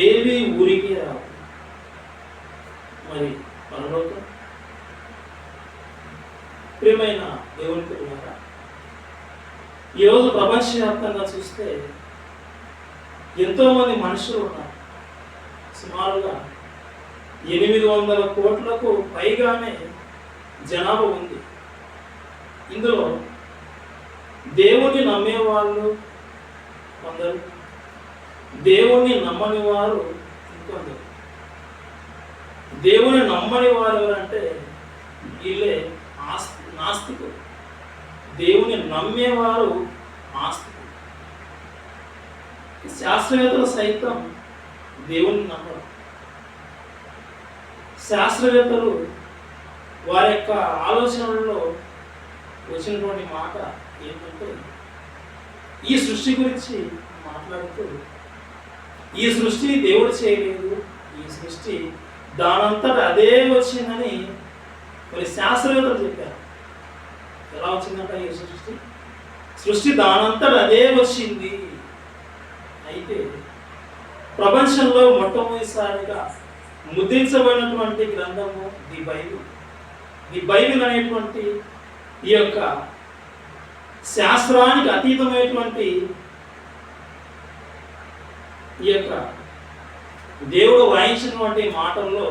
ఏవి ఊరికి రావు. మరి పరలోకం ప్రియమైన దేవుని పిల్లలారా, ఈరోజు ప్రపంచవ్యాప్తంగా చూస్తే ఎంతోమంది మనుషులు ఉన్నారు. సుమారుగా 800 కోట్లకు పైగానే జనాభా ఉంది. ఇందులో దేవుణ్ణి నమ్మేవాళ్ళు కొందరు, దేవుణ్ణి నమ్మని వారు ఇంకొందరు. దేవుని నమ్మని వారు ఎవరంటే వీళ్ళే నాస్తికులు. దేవుని నమ్మేవారు ఆస్తికులు. శాస్త్రవేత్తలు సైతం దేవుని నమ్మరు. శాస్త్రవేత్తలు వారి యొక్క ఆలోచనలలో వచ్చినటువంటి మాట ఏంటంటే, ఈ సృష్టి గురించి మాట్లాడుతూ, ఈ సృష్టి దేవుడు చేయలేదు, ఈ సృష్టి దానంతట అదే వచ్చిందని మరి శాస్త్రవేత్తలు చెప్పారు. ఎలా వచ్చిందంట ఈ సృష్టి? సృష్టి దానంతట అదే వచ్చింది. అయితే ప్రపంచంలో మొట్టమొదటిసారిగా ముద్రించబడినటువంటి గ్రంథము ది బైబిల్. ది బైబిల్ అనేటువంటి ఈ యొక్క శాస్త్రానికి అతీతమైనటువంటి ఈ యొక్క దేవుడు వాయించినటువంటి మాటల్లో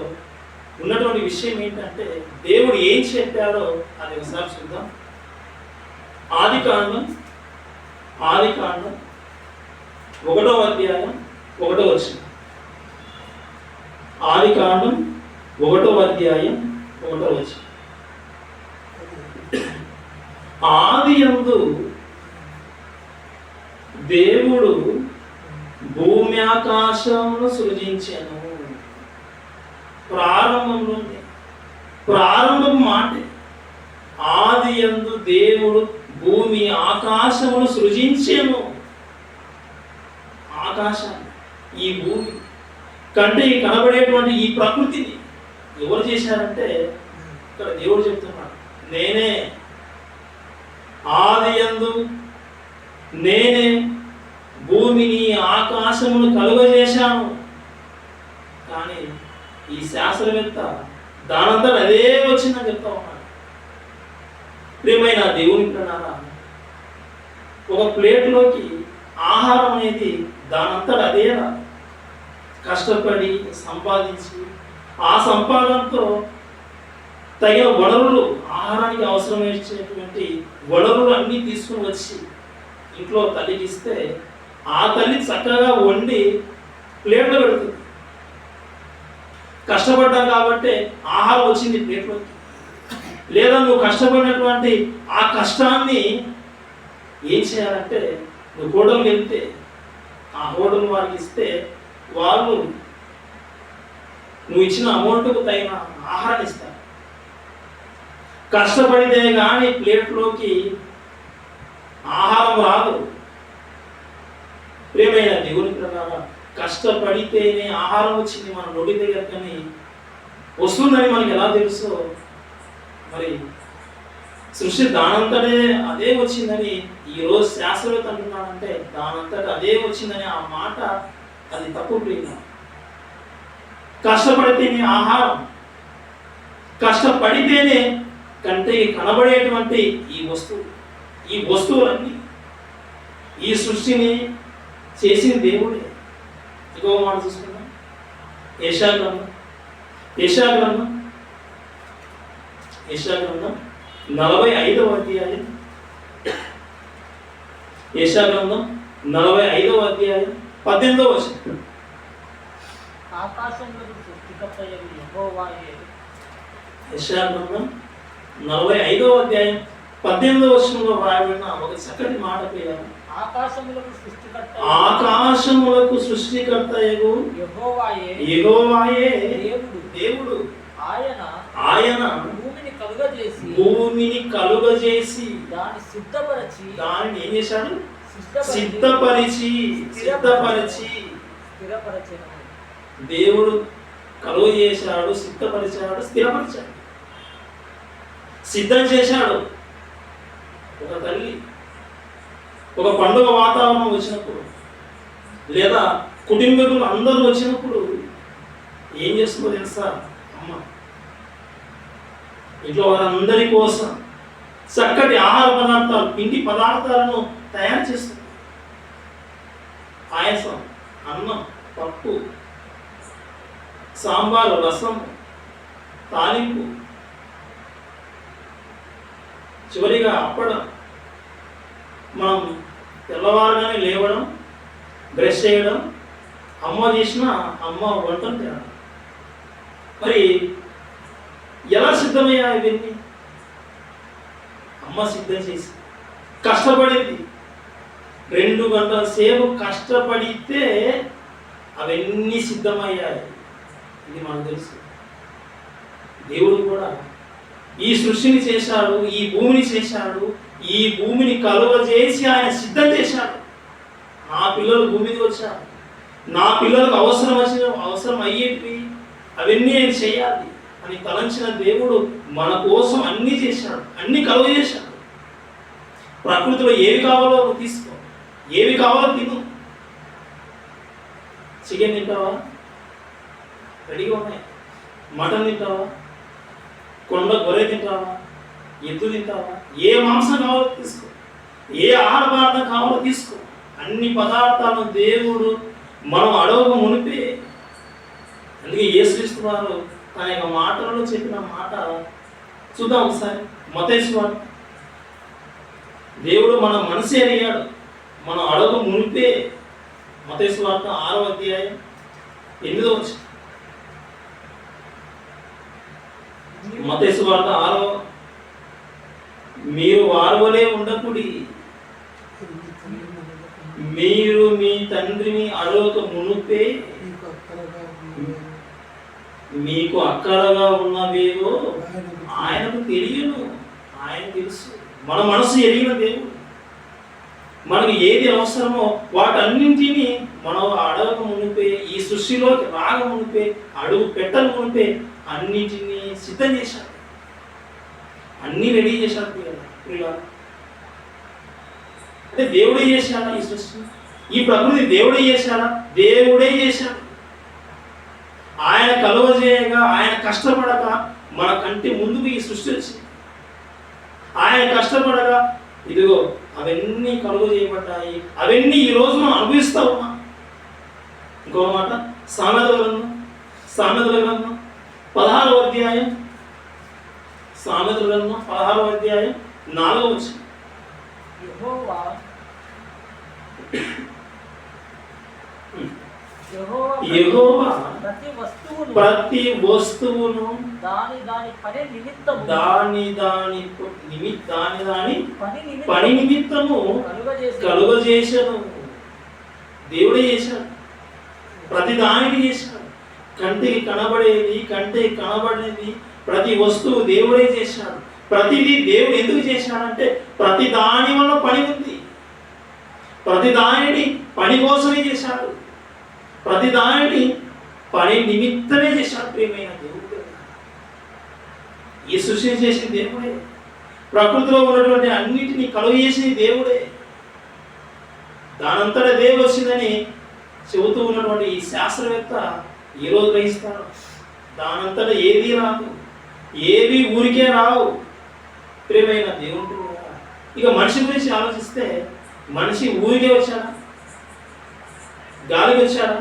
ఉన్నటువంటి విషయం ఏంటంటే, దేవుడు ఏం చెప్పారో అది ఒకసారి చూద్దాం. ఆదికాండం 1వ అధ్యాయం 1వ వచనం. ఆదికాండం 1వ అధ్యాయం 1వ వచనం. ఆదియందు దేవుడు భూమి ఆకాశమును సృజించెను. ప్రారంభంలోనే ప్రారంభం మాట. ఆదియందు దేవుడు భూమి ఆకాశమును సృజించెను. ఆకాశాన్ని, ఈ భూమి కంటే కనబడేటువంటి ఈ ప్రకృతిని ఎవరు చేశారంటే ఇక్కడ దేవుడు చెప్తున్నాడు, నేనే. ఆదియందు నేనే భూమిని ఆకాశమును కలుగజేశాను. కానీ ఈ శాస్త్రవేత్త దానంతా అదే వచ్చిందని చెప్తా ఉన్నాడు. ప్రియమైన దేవుని ప్రణాళిక, ఒక ప్లేట్లోకి ఆహారం అనేది దానంతా అదే కష్టపడి సంపాదించి ఆ సంపాదనతో తగిన వనరులు, ఆహారానికి అవసరమైనటువంటి వనరులు అన్నీ తీసుకుని వచ్చి ఇంట్లో తల్లికి ఇస్తే ఆ తల్లి చక్కగా వండి ప్లేట్లో పెడుతుంది. కష్టపడ్డాం కాబట్టి ఆహారం వచ్చింది ప్లేట్లోకి. లేదా నువ్వు కష్టపడినటువంటి ఆ కష్టాన్ని ఏం చేయాలంటే, నువ్వు హోటల్కి వెళ్తే ఆ హోటల్ వారికి ఇస్తే వాళ్ళు నువ్వు ఇచ్చిన అమౌంట్కు తగిన ఆహారాన్ని ఇస్తారు. కష్టపడితే కానీ ప్లేట్లోకి ఆహారం రాదు. ప్రియమైన దేవుని ప్రకారం కష్టపడితేనే ఆహారం వచ్చింది మన నోటి దగ్గర, కానీ వస్తుందని మనకి ఎలా తెలుసో, మరి సృష్టి దానంతటే అదే వచ్చిందని ఈరోజు శాస్త్రవేత్త అంటున్నాడంటే దానంతట అదే వచ్చిందని ఆ మాట అది తప్పు. ప్రియ, కష్టపడితేనే ఆహారం, కష్టపడితేనే కంటికి కనబడేటువంటి ఈ వస్తువులన్నీ, ఈ సృష్టిని చేసిన దేవుడే. ఇంకో మాట చూసుకున్నాం, యెషయా గ్రంథం 45వ అధ్యాయం. యెషయా గ్రంథం 45వ అధ్యాయం 18వ వచనం. యెషయా గ్రంథం 45వ అధ్యాయం 18వ వచనంలో రాయబడిన ఒక చక్కటి మాట పేరు, ఆకాశములకు సృష్టికర్తయగు యెహోవాయే దేవుడు. ఆయన భూమిని కలుగజేసి దానిని ఏం చేశాడు? సిద్ధపరిచి దేవుడు కలుగ చేశాడు, సిద్ధపరిచాడు, స్థిరపరిచాడు, సిద్ధం చేశాడు. ఒక తల్లి ఒక పండుగ వాతావరణం వచ్చినప్పుడు, లేదా కుటుంబీకులు అందరూ వచ్చినప్పుడు ఏం చేస్తుందో తెలుసా? అమ్మ ఇంట్లో వారందరి కోసం చక్కటి ఆహార పదార్థాలు, పిండి పదార్థాలను తయారు చేస్తుంది. పాయసం, అన్నం, పప్పు, సాంబారు, రసం, తాలింపు, చివరిగా అప్పడం. మనం తెల్లవారుగానే లేవడం, బ్రష్ చేయడం, అమ్మ చేసిన అమ్మ వంటలు తినడం. మరి ఎలా సిద్ధమయ్యా ఇవన్నీ? అమ్మ సిద్ధం చేసి కష్టపడింది. 2 గంటల సేపు కష్టపడితే అవన్నీ సిద్ధమయ్యాయి. ఇది మనకు తెలుసు. దేవుడు కూడా ఈ సృష్టిని చేశాడు, ఈ భూమిని చేశాడు, ఈ భూమిని కలుగజేసి ఆయన సిద్ధం చేశాడు. నా పిల్లలు భూమి మీదకి వచ్చారు, నా పిల్లలకు అవసరం అయ్యేటివి అవన్నీ నేను చేయాలి అని తలంచిన దేవుడు మన కోసం అన్నీ చేశాడు, అన్నీ కలుగజేశాడు. ప్రకృతిలో ఏవి కావాలో తీసుకో, ఏవి కావాలో తిను. చికెన్ తింటావా? రెడీగా ఉన్నాయి. మటన్ తింటావా? కొండ గొర్రె తింటావా? ఎద్దు తింటావా? ఏ మాంసం కావాలో తీసుకో, ఏ ఆహార పదార్థం కావాలో తీసుకో. అన్ని పదార్థాలను దేవుడు మనం అడవక మునిపే. అందుకే యేసుక్రీస్తు వారు తన యొక్క మాటలలో చెప్పిన మాట చూద్దాం ఒకసారి. మత్తయి సువార్త. దేవుడు మన మనసు ఎరిగాడు మనం అడవక మునిపే. మత్తయి సువార్త 6వ అధ్యాయం 8వ వచనం. మత్తయి సువార్త 6వ. మీరు వారవలే ఉండకుడి, మీరు మీ తండ్రిని అడవక మునుపే మీకు అక్కరగా ఉన్నవేవో ఆయనకు తెలియను. ఆయన తెలుసు. మన మనసు ఎరిగిన దేవుడు. మనకు ఏది అవసరమో వాటన్నింటినీ మనం అడగక మునిపే, ఈ సృష్టిలోకి రాక మునిపే, అడుగు పెట్టక మునిపే అన్నింటినీ సిద్ధం చేశాడు, అన్నీ రెడీ చేశాడు. అంటే దేవుడే చేశాడా ఈ సృష్టి? ఈ ప్రకృతి దేవుడే చేశాడా? దేవుడే చేశాడు. ఆయన కలువజేయగా, ఆయన కష్టపడక మన కంటి ముందుకు ఈ సృష్టి వచ్చింది. ఆయన కష్టపడగా ఇదిగో అవన్నీ కలుగజేయబడ్డాయి. అవన్నీ ఈ రోజు మనం అనుభవిస్తూ ఉన్నాం. ఇంకో మాట సామెతల గ్రంథం 16వ అధ్యాయం, సామెతల గ్రంథం 16వ అధ్యాయం 4వ వచనం. యెహోవా ప్రతి వస్తువును దాని పని నిమిత్తము కలుగజేశాడు. దేవుడే చేశాడు. ప్రతి దానికి చేశాడు. కంటికి కనబడేది, కంటికి కనబడేది ప్రతి వస్తువు దేవుడే చేశాడు. ప్రతిదీ దేవుడు ఎందుకు చేశాడంటే ప్రతి దాని వల్ల పని ఉంది. ప్రతి దానిని పని కోసమే చేశాడు. ప్రతి దానిని పని నిమిత్తమే చేశాడు. ప్రియమైన దేవుడు ఈ సృష్టిని చేసిన దేవుడే. ప్రకృతిలో ఉన్నటువంటి అన్నిటినీ కలుగజేసిన దేవుడే. దానంతటా దేవుడు వచ్చిందని చెబుతూ ఉన్నటువంటి ఈ శాస్త్రవేత్త ఈరోజు గ్రహిస్తాడు. దానంతటా ఏది రాదు, ఏవి ఊరికే రావు. ప్రియమైన దేవుడు ఇక మనిషి గురించి ఆలోచిస్తే మనిషి ఊరికే వచ్చాడా? గాలికి వచ్చాడా?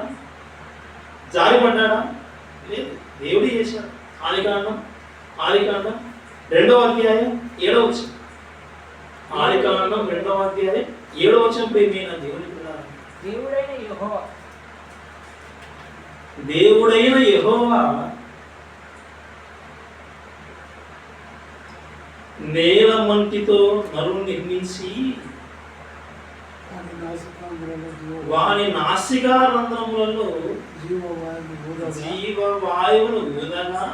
జారిపడ్డాడా? లేదు, దేవుడే చేశాడు. ఆదికాండం 2వ అధ్యాయం 7వ వచనం. ఆదికాండం 2వ అధ్యాయం 7వ వచనం. ప్రియమైన దేవుని పిల్లలారా, దేవుడైన యెహోవా నేల మంటితో నరుని నిర్మించి వాని నాసికా రంధ్రములలో జీవవాయువును ఊదగా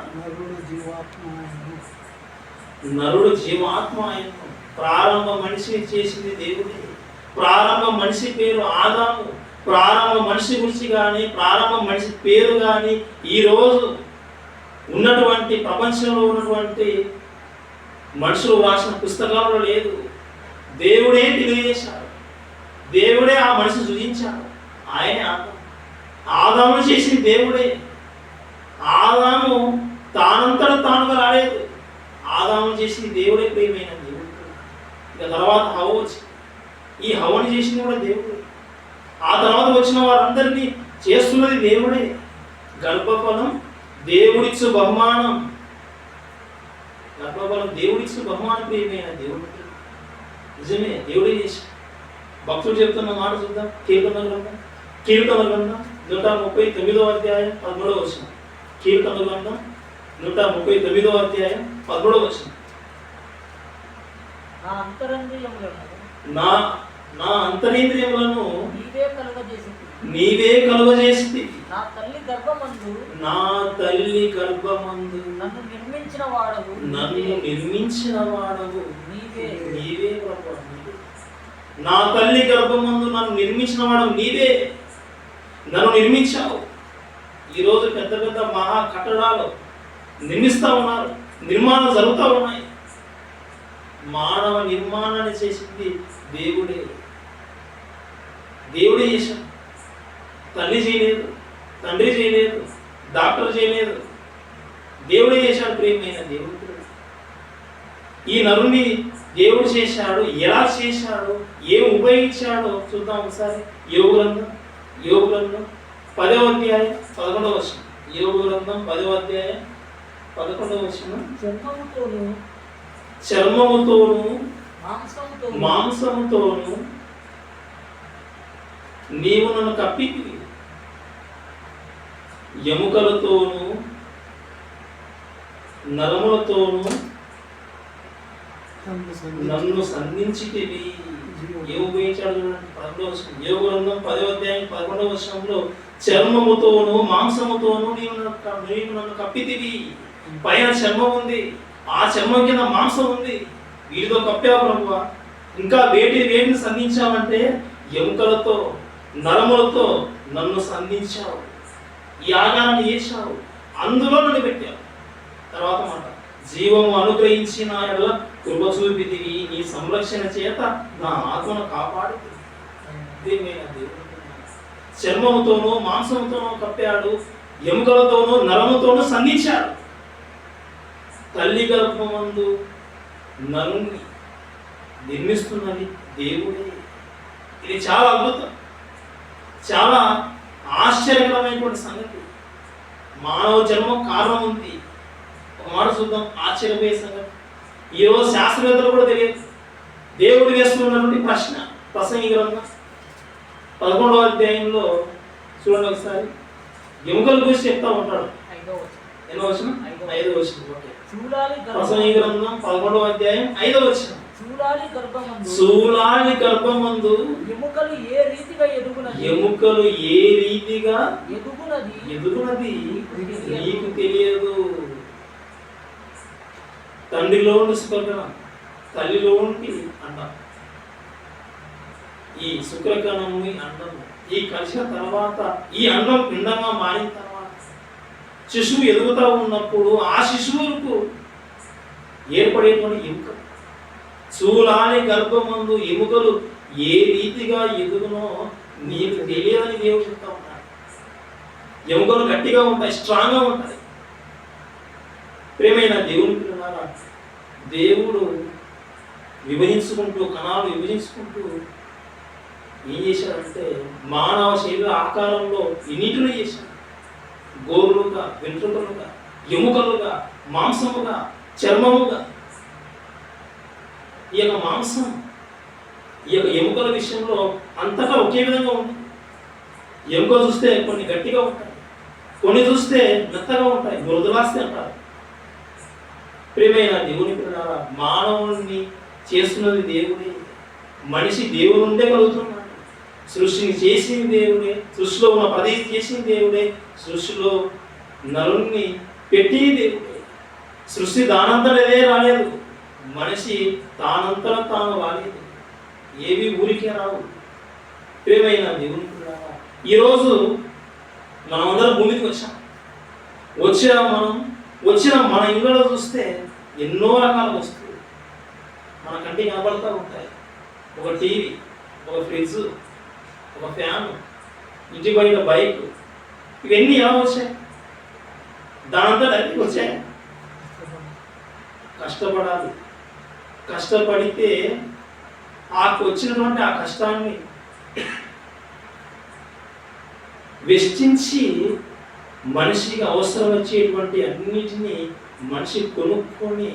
నరుడు జీవాత్మ ఆయను. ప్రారంభ మనిషిని చేసింది దేవుడే. ప్రారంభ మనిషి పేరు ఆదాము. ప్రారంభ మనిషి గురించి కానీ, ప్రారంభ మనిషి పేరు కానీ ఈరోజు ఉన్నటువంటి ప్రపంచంలో ఉన్నటువంటి మనుషులు రాసిన పుస్తకాలలో లేదు. దేవుడే తెలియజేశాడు. దేవుడే ఆ మనిషి సృజించాడు. ఆయనే ఆత్మ. ఆదాము చేసింది దేవుడే. ఆదాము తానంతట తానుగా రాలేదు, ఆదాము చేసింది దేవుడే. ప్రియమైన దేవుడు. ఇక తర్వాత హవ్వ వచ్చింది, ఈ హవ్వని చేసింది కూడా దేవుడే. ఆ తర్వాత వచ్చిన వారందరినీ చేస్తున్నది దేవుడే. గర్భఫలం దేవుడిచ్చు బహుమానం, గర్భఫలం దేవుడిచ్చు బహుమానం. ప్రియమైన దేవుడు నిజమే, దేవుడే చేసి. భక్తులు చెప్తున్న మాట చూద్దాం. కీర్తనల గ్రంథం 139వ అధ్యాయం 13వ వచనం. కీర్తనల గ్రంథం 139వ అధ్యాయం 13వ వచనం. నా అంతరేంద్రియములను నీవే కలుగజేసి, నా తల్లి గర్భమందు నన్ను నిర్మించిన వాడవు నీవే ప్రభు. నా తల్లి గర్భమందు నన్ను నిర్మించిన వాడవు నీవే. నన్ను నిర్మించావు. ఈరోజు పెద్ద పెద్ద మహా కట్టడాలు నిర్మిస్తూ ఉన్నారు, నిర్మాణం జరుగుతూ ఉన్నాయి. మానవ నిర్మాణాన్ని చేసింది దేవుడే. దేవుడే చేశాడు. తల్లి చేయలేదు, తండ్రి చేయలేదు, డాక్టర్ చేయలేదు, దేవుడే చేశాడు. ప్రియమైన దేవుడు ఈ నరుని దేవుడు చేశాడు. ఎలా చేశాడు, ఏం ఉపయోగించాడో చూద్దాం ఒకసారి. యోగు గ్రంథం 10వ అధ్యాయం 11వ వచనం. యోగు గ్రంథం 10వ అధ్యాయం 11వ వచనం. చర్మముతోను మాంసముతోను నీవు నన్ను కప్పితివి, ఎముకలతోను నరములతోను నన్ను సంధించితివి. ఏం ఉపయోగించాడు చూడండి. 11వ వచనం. యోగు గ్రంథం 10వ అధ్యాయం 11వ వచనంలో చర్మముతోను మాంసముతోను నీవు నన్ను కప్పితివి. పైన చర్మం ఉంది, ఆ చర్మం కింద మాంసం ఉంది. వీటితో కప్పావు ప్రభువా. ఇంకా వేటిని సంధించావంటే ఎముకలతో నరములతో నన్ను సంధించావు. ఈ ఆగారాన్ని చేశావు, అందులో నన్ను పెట్టావు. తర్వాత మాట, జీవము అనుగ్రహించిన ఎడల కృప చూపితివి, నీ సంరక్షణ చేత నా ఆత్మను కాపాడి. చర్మముతోనూ మాంసముతోనూ కప్పాడు, ఎముకలతోనూ నరముతోనూ సంధించాడు. తల్లి గర్భమందు నరుని నిర్మిస్తున్నది దేవుడే. ఇది చాలా అద్భుతం, చాలా ఆశ్చర్యకరమైనటువంటి సంగతి. మానవ జన్మ కారణం ఉంది. ఒక మాట చూద్దాం, ఆశ్చర్యపోయే సంగతి. ఈరోజు శాస్త్రవేత్తలు కూడా తెలియదు. దేవుడు వేస్తున్నటువంటి ప్రశ్న. ప్రసంగి గ్రంథం 11వ అధ్యాయంలో చూడండి ఒకసారి. ఎముకల గురించి చెప్తా ఉంటాడు. ఎన్నో వచనం? 5వ వచనం. ప్రసంగి గ్రంథం 11వ అధ్యాయం 5వ వచనం. శూలాలి గర్భమందు ఎముకలు ఏ రీతిగా ఎదుగునది నీకు తెలియదు. తండ్రిలోని శుక్రకణం, తల్లిలోని అండం, ఈ శుక్రకణం అండం ఈ కలిసిన తర్వాత ఈ అండం పిండంగా మారిన తర్వాత శిశువు ఎదుగుతూ ఉన్నప్పుడు ఆ శిశువులకు ఏర్పడేటువంటి ఎముక. శూలాలి గర్భమందు ఎముకలు ఏ రీతిగా ఎదుగునో నీకు తెలియదని దేవుడు చెప్తా ఉన్నాడు. ఎముకలు గట్టిగా ఉంటాయి, స్ట్రాంగ్గా ఉంటాయి. ప్రియమైన దేవుని పిల్లలారా, దేవుడు కణాలు విభజించుకుంటూ ఏం చేశాడంటే మానవ శరీర ఆకారంలో ఇన్నిటిని చేశాడు. గోరులుగా, వెంట్రుకలుగా, ఎముకలుగా, మాంసముగా, చర్మముగా. ఈ యొక్క మాంసం, ఈ యొక్క ఎముకల విషయంలో అంతటా ఒకే విధంగా ఉంటుంది. ఎముకలు చూస్తే కొన్ని గట్టిగా ఉంటాయి, కొన్ని చూస్తే మెత్తగా ఉంటాయి, మృదులాస్తి అంటారు. ప్రియమైన దేవుని పిల్లలారా, మానవుడిని చేస్తున్నది దేవుడే. మనిషి దేవుడు ఉండే కలుగుతున్నాడు. సృష్టిని చేసింది దేవుడే, సృష్టిలో ఉన్న ప్రతి చేసింది దేవుడే, సృష్టిలో నరుణ్ణి పెట్టి దేవుడే. సృష్టి దానంతటదే రాలేదు, మనిషి తానంతట తాను రాలేదు. ఏవి ఊరికే రావు. ప్రియమైన దేవుని పిల్లలారా, ఈరోజు మనమందరం భూమికి వచ్చిన మన ఇళ్ళలో చూస్తే ఎన్నో రకాల వస్తువులు మన కంటికి కనబడుతూ ఉంటాయి. ఒక టీవీ, ఒక ఫ్రిడ్జ్, ఒక ఫ్యాన్, ఇంటి బయట బైక్, ఇవన్నీ ఎలా వచ్చాయి? దానంతా అది వచ్చాయి. కష్టపడాలి. కష్టపడితే వచ్చినటువంటి ఆ కష్టాన్ని వెచ్చించి మనిషికి అవసరం వచ్చేటువంటి అన్నిటినీ మనిషి కొనుక్కొని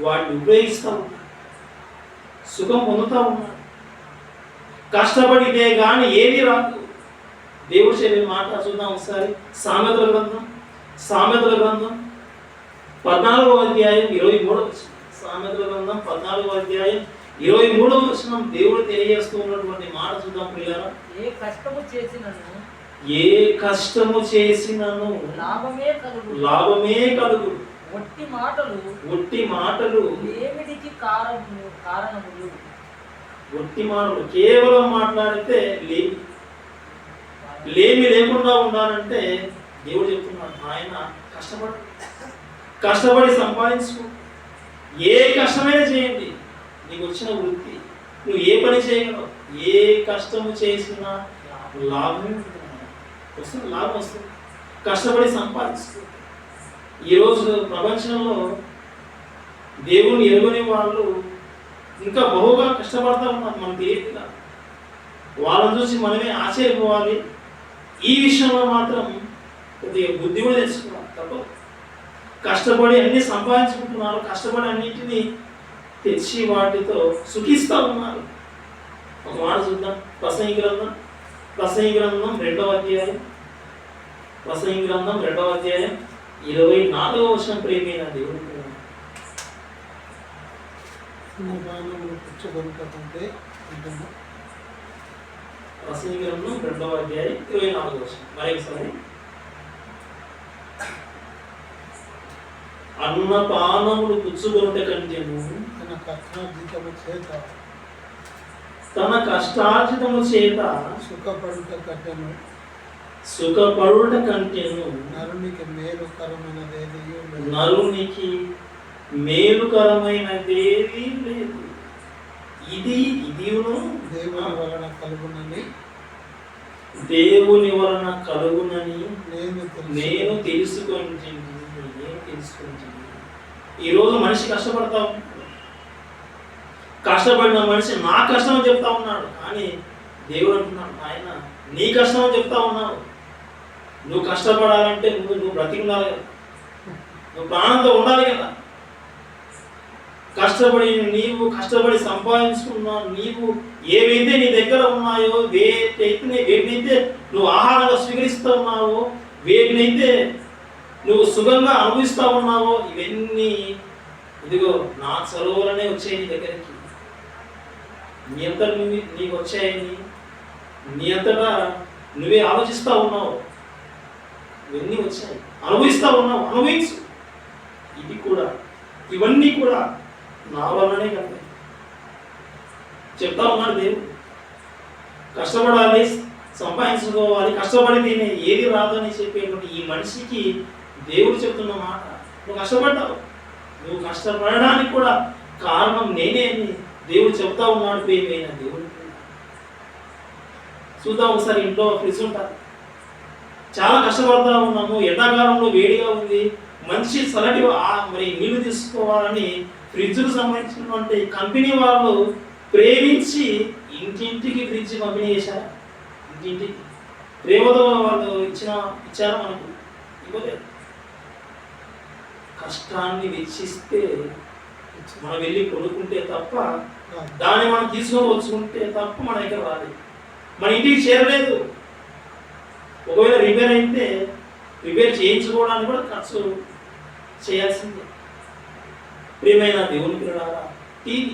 వాటిని ఉపయోగిస్తూ ఉన్నాడు, సుఖం పొందుతూ ఉన్నాడు. కష్టపడితే కానీ ఏది రాదు. దేవుడు చెప్పే మాట చూద్దాం ఒకసారి. సామెతల గ్రంథం 14వ అధ్యాయం 23వ వచనం. సామెతల గ్రంథం 14వ అధ్యాయం 23వ వచనం దేవుడు తెలియజేస్తూ ఉన్నటువంటి మాట చూద్దాం ప్రియులారా. ఏ కష్టము చేసినను లాభమే కలుగు. ఒట్టి మాటలు ఒట్టి మాటలు కేవలం మాట్లాడితే లేమి లేకుండా ఉండాలంటే దేవుడు చెప్తున్నాడు, ఆయన కష్టపడి సంపాదించుకో. ఏ కష్టమైనా చేయండి, నీకు వచ్చిన వృత్తి, నువ్వు ఏ పని చేయగలవు, ఏ కష్టము చేసినా లాభమే వస్తుంది, లాభం వస్తుంది. కష్టపడి సంపాదించుకో. ఈరోజు ప్రపంచంలో దేవుని ఎరుగని వాళ్ళు ఇంకా బహుగా కష్టపడతా ఉన్నారు. మనకు తెలియదుగా, వాళ్ళని చూసి మనమే ఆశ్చర్యపోవాలి. ఈ విషయంలో మాత్రం కొద్దిగా బుద్ధి కూడా తెలుసుకోవాలి. తప్పదు. కష్టపడి అన్ని సంపాదించుకుంటున్నారు, కష్టపడి అన్నింటినీ తెచ్చి వాటితో సుఖిస్తూ ఉన్నారు. ఒక మాట చూద్దాం. ప్రసంగి గ్రంథం 2వ అధ్యాయం 24వ వచనం. ప్రేమైన దేవుడు, ప్రసంగి గ్రంథం 2వ అధ్యాయం 24వ వచనం. మరొకసారి. అన్నపానములు పుచ్చుకొనుట కంటేను తన కష్టార్జితము చేత సుఖపడుట కంటేను నరునికి మేలుకరమైనదేదీ లేదు. ఇది దేవుని వలన కలుగునని నేను తెలుసుకుంటున్నాను. ఈరోజు మనిషి కష్టపడతా ఉన్నాడు. కష్టపడిన మనిషి నా కష్టం అని చెప్తా ఉన్నాడు. కానీ దేవుడు అంటున్నాడు, ఆయన నీ కష్టం అని చెప్తా ఉన్నావు. నువ్వు కష్టపడాలంటే నువ్వు బ్రతికి ఉండాలి కదా, నువ్వు ప్రాణంతో ఉండాలి కదా. కష్టపడి సంపాదించుకున్నావు. నీవు ఏవైతే నీ దగ్గర ఉన్నాయో, వేటినైతే నువ్వు ఆహారంగా స్వీకరిస్తూ ఉన్నావో, వేటినైతే నువ్వు సుఖంగా అనుభవిస్తూ ఉన్నావో, ఇవన్నీ ఇదిగో నా చదువులనే వచ్చాయి నీ దగ్గరికి. నీ అంతటా నీకు వచ్చాయని నీ అంతటా నువ్వే ఆలోచిస్తూ ఉన్నావు. ఇవన్నీ వచ్చాయి, అనుభవిస్తూ ఉన్నావు. అనుభవించు. ఇవన్నీ కూడా నా వల్లనే కదా చెప్తా ఉన్నాడు దేవుడు. కష్టపడాలి, సంపాదించుకోవాలి, కష్టపడితేనే ఏది రాదని చెప్పేటువంటి ఈ మనిషికి దేవుడు చెప్తున్న మాట, నువ్వు కష్టపడ్డావు, నువ్వు కష్టపడడానికి కూడా కారణం నేనే అని దేవుడు చెప్తా ఉన్నాడు. ప్రియమైన దేవుడు, చూద్దాం ఒకసారి. ఇంట్లో ఫ్రిడ్జ్ ఉంటారు, చాలా కష్టపడతా ఉన్నాము, ఎండాకాలంలో వేడిగా ఉంది, మంచి చల్లటి మరి నీళ్లు తీసుకోవాలని ఫ్రిడ్జ్కు సంబంధించినటువంటి కంపెనీ వాళ్ళు ప్రేమించి ఇంటింటికి ఫ్రిడ్జ్ పంపిణీ చేశారు. ఇంటింటికి ప్రేమతో వాళ్ళు ఇచ్చారు మనకు. ఇవ్వలేదు. కష్టాన్ని వెచ్చిస్తే మనం వెళ్ళి కొనుక్కుంటే తప్ప, దాన్ని మనం తీసుకొని వచ్చుకుంటే తప్ప మన దగ్గర రాలేదు, మన ఇంటికి చేరలేదు. ఒకవేళ రిపేర్ అయితే రిపేర్ చేయించుకోవడానికి కూడా ఖర్చు చేయాల్సిందే. ప్రియమైన దేవుని పిల్లలారా, టీవీ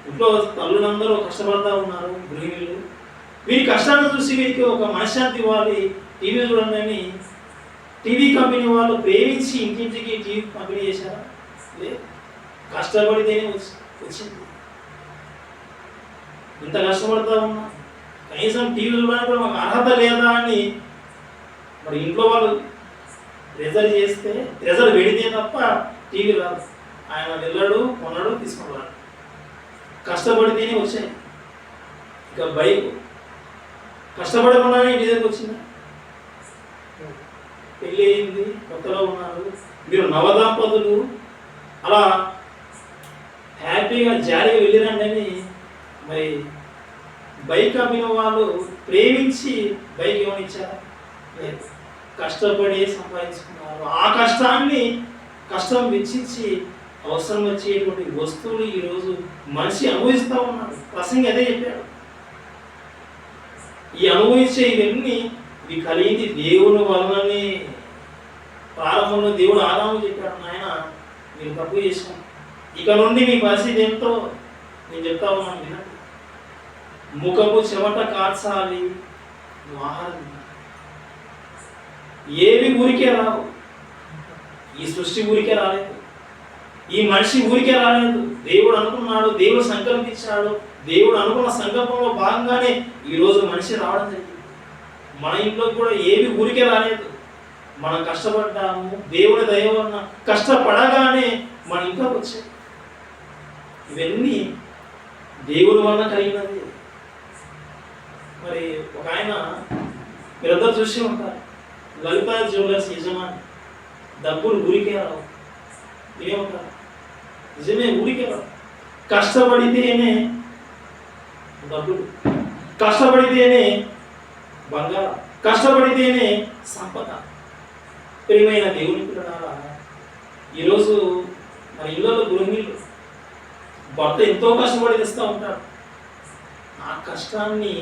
ఇంట్లో తల్లులందరూ కష్టపడతా ఉన్నారు, గృహిణులు. వీరి కష్టాన్ని చూసి వీరికి ఒక మనశ్శాంతి ఇవ్వాలి, టీవీ చూడండి. టీవీ కంపెనీ వాళ్ళు ప్రేమించి ఇంటింటికి టీవీ పంపిణీ చేశారా? లేదు, కష్టపడితేనే వచ్చింది. ఇంత కష్టపడతా ఉన్నా కనీసం టీవీ చూడడానికి కూడా మాకు అర్హత లేదా అని మరి ఇంట్లో వాళ్ళు ప్రెజర్ చేస్తే, ప్రెజర్ పెడితే తప్ప టీవీ రాదు. ఆయన వెళ్ళాడు, కొన్నాడు, తీసుకున్నాడు. కష్టపడితేనే వచ్చాయి. ఇక బైక్ కష్టపడకుండానే ఇంటి దగ్గరకు వచ్చిందా? కొత్తలో ఉన్నారు, మీరు నవదంపతులు, అలా హ్యాపీగా జాలీగా వెళ్ళిరండి అని మరి బైక్ అమ్మిన వాళ్ళు ప్రేమించి బైక్ ఏమనిచ్చారా? లేదు. కష్టపడి సంపాదించుకున్నారు. ఆ కష్టం వెచ్చించి అవసరం వచ్చేటువంటి వస్తువులు ఈరోజు మనిషి అనుభవిస్తూ ఉన్నాడు. ప్రసంగి అదే చెప్పాడు. ఈ అనుభవించే ఇవన్నీ ఇవి కలిగింది దేవుని వలననే. ప్రారంభంలో దేవుడు ఆదాము చెప్పాడు, నాయన మీరు తప్పు చేశాను, ఇక నుండి మీ పరిస్థితి ఏంటో నేను చెప్తా ఉన్నాను వినండి. ముఖపు చెమట కార్చాలి, నువ్వు ఆహారం తినాలి. ఏవి ఊరికే రావు. ఈ సృష్టి ఊరికే రాలేదు, ఈ మనిషి ఊరికే రాలేదు. దేవుడు అనుకున్నాడు, దేవుడు సంకల్పించాడు. దేవుడు అనుకున్న సంకల్పంలో భాగంగానే ఈరోజు మనిషి రావడం జరిగింది. మన ఇంట్లో కూడా ఏవి ఊరికే రాలేదు. మనం కష్టపడ్డాము, దేవుడి దయ వలన కష్టపడగానే మన ఇంట్లోకి వచ్చాయి. ఇవన్నీ దేవుడి వలన కలిగినది. మరి ఒక ఆయన మీరందరూ చూసి ఉంటారు, లలితా జ్యువెలర్స్ యజమాని. డబ్బులు ఊరికే రావు. ఏమంటారు? నిజమే, ఊరికే రావు. కష్టపడితేనే డబ్బులు, కష్టపడితేనే బంగారం, కష్టపడితేనే సంపద. ప్రియమైన దేవుని పిల్లలారా, ఈరోజు మన ఇళ్ళలో గృహిణులు భర్త ఎంతో కష్టపడి తెస్తూ ఉంటారు. ఆ కష్టాన్ని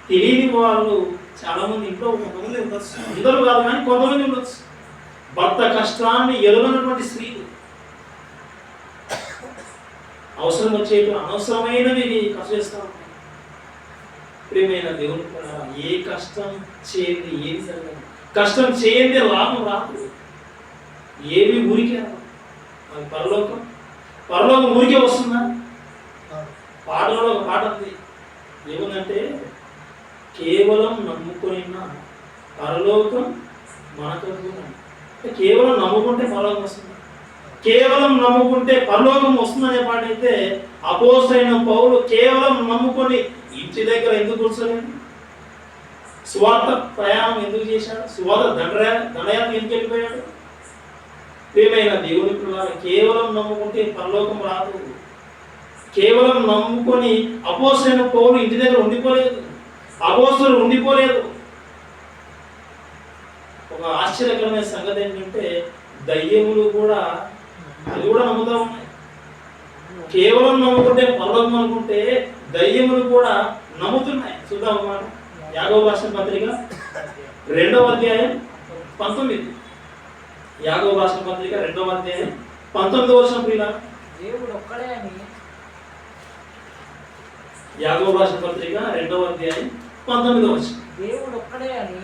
తెలియని వాళ్ళు చాలామంది ఇంట్లో కొంతమంది ఉండొచ్చు, అందరూ కాదు కానీ కొంతమంది ఉండొచ్చు. భర్త కష్టాన్ని ఎరుగనటువంటి స్త్రీలు అవసరం వచ్చేటువంటి అనవసరమైనవి ఖర్చు చేస్తూ ఉంటారు. ప్రియమైన దేవుని పిల్లలారా, ఏ కష్టం చేయండి ఏది జరగదు. కష్టం చేయండి లాభం రాదు. ఏవి ఊరికే రాదు. మరి పరలోకం ఊరికే వస్తుందా? పాటలో ఒక పాట ఉంది, ఏముందంటే కేవలం నమ్ముకుని పరలోకం మనకు. కేవలం నమ్ముకుంటే పరలోకం వస్తుంది, కేవలం నమ్ముకుంటే పరలోకం వస్తుందనే పాట అయితే అపోస్తలుడైన పౌలు కేవలం నమ్ముకొని ఇంటి దగ్గర ఎందుకు కూర్చోలేదు? స్వార్థ ప్రయాణం ఎందుకు చేశాడు? స్వార్థ దండయాత్ర ఎందుకు వెళ్ళిపోయాడు? ప్రియమైన దేవుని పిల్లలారా, కేవలం నమ్ముకుంటే పరలోకం రాదు. కేవలం నమ్ముకొని అపోస్తలుడైన పౌలు ఇంటి దగ్గర ఉండిపోలేదు, అపోస్తలుడు ఉండిపోలేదు. ఒక ఆశ్చర్యకరమైన సంగతి ఏంటంటే దయ్యములు కూడా అది కూడా నమ్ముతా ఉన్నాయి. కేవలం నమ్ముకుంటే పరలోకం అనుకుంటే దయ్యములు కూడా నమ్ముతున్నాయి. చూద్దాం అన్నమాట. యాకోబు రాసిన పత్రిక 2వ అధ్యాయం 19. యాకోబు రాసిన పత్రిక 2వ అధ్యాయం 19వ వచనం. ప్రియులారా, దేవుడు ఒక్కడే అని. యాకోబు రాసిన పత్రిక 2వ అధ్యాయం 19వ వచనం. దేవుడు ఒక్కడే అని,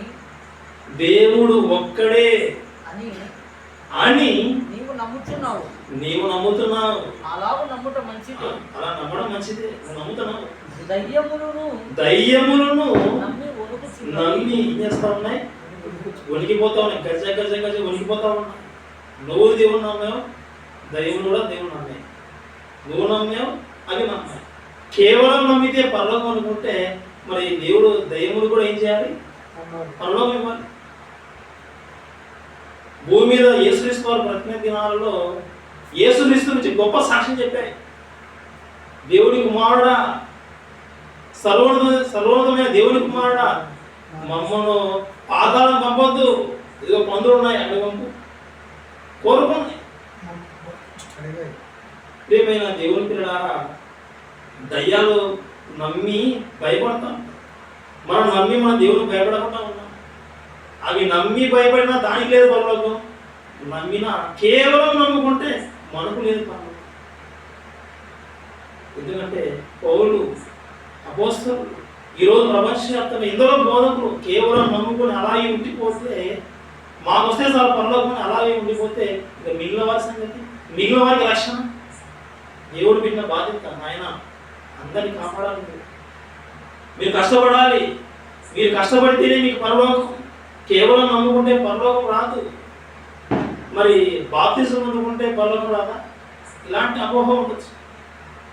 దేవుడు ఒక్కడే అని నీవు నమ్ముతున్నావు. అలాగూ నమ్మటం మంచిది. అలా నమ్మడం మంచిదే. నువ్వు నమ్ముతున్నావు. దయ్యములను నమ్మి ఏం చేస్తా ఉన్నాయి? వణికిపోతా ఉన్నాయి. గజ వణికిపోతా ఉన్నాయి. నువ్వు దేవుడు నమ్మావు, దయ్యములు కూడా దేవుడు నమ్మాయి. నువ్వు నమ్మావు, అవి నమ్మాయి. కేవలం నమ్మితే పరలోకం అనుకుంటే మరి దేవుడు దయ్యములు కూడా ఏం చేయాలి? పరలోకం ఇవ్వాలి. భూమి మీద యేసుక్రీస్తు వారు బ్రతికిన దినాలలో యేసుక్రీస్తు నుంచి గొప్ప సాక్ష్యం చెప్పాయి. దేవుని కుమారుడా, సర్వోన్నతమైన దేవుని కుమారుడా, మమ్మల్ని పాతాళం పంపొద్దు, ఏదో పందులు ఉన్నాయి అక్కడ పంపు, కోరుకున్నాయి. ప్రియమైన దేవుని పిల్లలారా, దయ్యాలు నమ్మి భయపడతాం. మనం నమ్మి మన దేవుని భయపడకుండా ఉన్నాం. అవి నమ్మి భయపడినా దానికి లేదు పరలోకం. నమ్మినా కేవలం నమ్ముకుంటే మనకు లేదు పరలోకం. ఎందుకంటే పౌలు, అపోస్తలులు, ఈరోజు ప్రపంచవ్యాప్తంగా ఎందరో బోధకులు కేవలం నమ్ముకొని అలాగే ఉండిపోతే, మాకు వస్తే చాలా పరలోకం అలాగే ఉండిపోతే ఇక మిగిలిన వారి సంగతి, మిగిలిన వారికి రక్షణ. దేవుడు పెట్టిన బాధ్యత, ఆయన అందరినీ కాపాడాలి. మీరు కష్టపడాలి. మీరు కష్టపడితేనే మీకు పరలోకం. కేవలం నమ్ముకుంటే పరలోకం రాదు. మరి బాప్తిజం అందుకుంటే పరలోకం రాదా? ఇలాంటి అపోహ ఉండొచ్చు.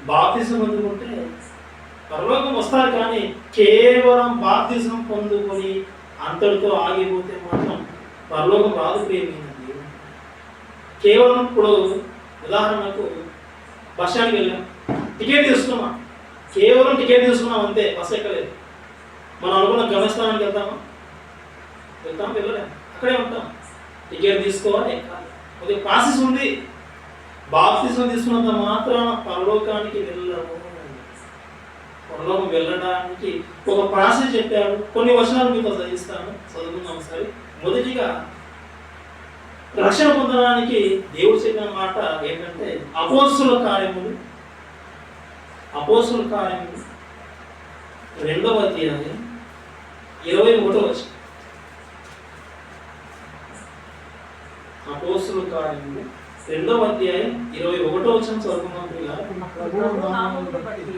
బాప్తిజం అందుకుంటే పరలోకం వస్తారు, కానీ కేవలం బాప్తిజం పొందుకొని అంతటితో ఆగిపోతే మాత్రం పరలోకం రాదు. ప్రియమైనది కేవలం ఇప్పుడు ఉదాహరణకు బస్ స్టాండ్కి వెళ్ళాం, టికెట్ తీసుకున్నాం, కేవలం టికెట్ తీసుకున్నాం అంతే, బస్సు ఎక్కలేదు. మనం అనుకున్న గమ్యస్థానానికి వెళ్తామా? వెళ్ళలేము, అక్కడే ఉంటాం. టికెట్ తీసుకోవాలి, ఎక్కాలి. కొద్దిగా ప్రాసెస్ ఉంది. బాప్తిజం తీసుకున్నంత మాత్రాన పరలోకానికి వెళ్ళము. పరలోకం వెళ్ళడానికి ఒక ప్రాసెస్ చెప్పారు. కొన్ని వచనాలు మీతో చదివిస్తాను, చదువుకుందాం ఒకసారి. మొదటిగా రక్షణ పొందడానికి దేవుడు చెప్పిన మాట ఏంటంటే అపోస్తుల కార్యములు 2వ అధ్యాయం 21వ వచనం. అపోస్తుల కార్యములు 2వ అధ్యాయం 21వ వచనం చదువుకున్నాం. ప్రభువు నామమును బట్టి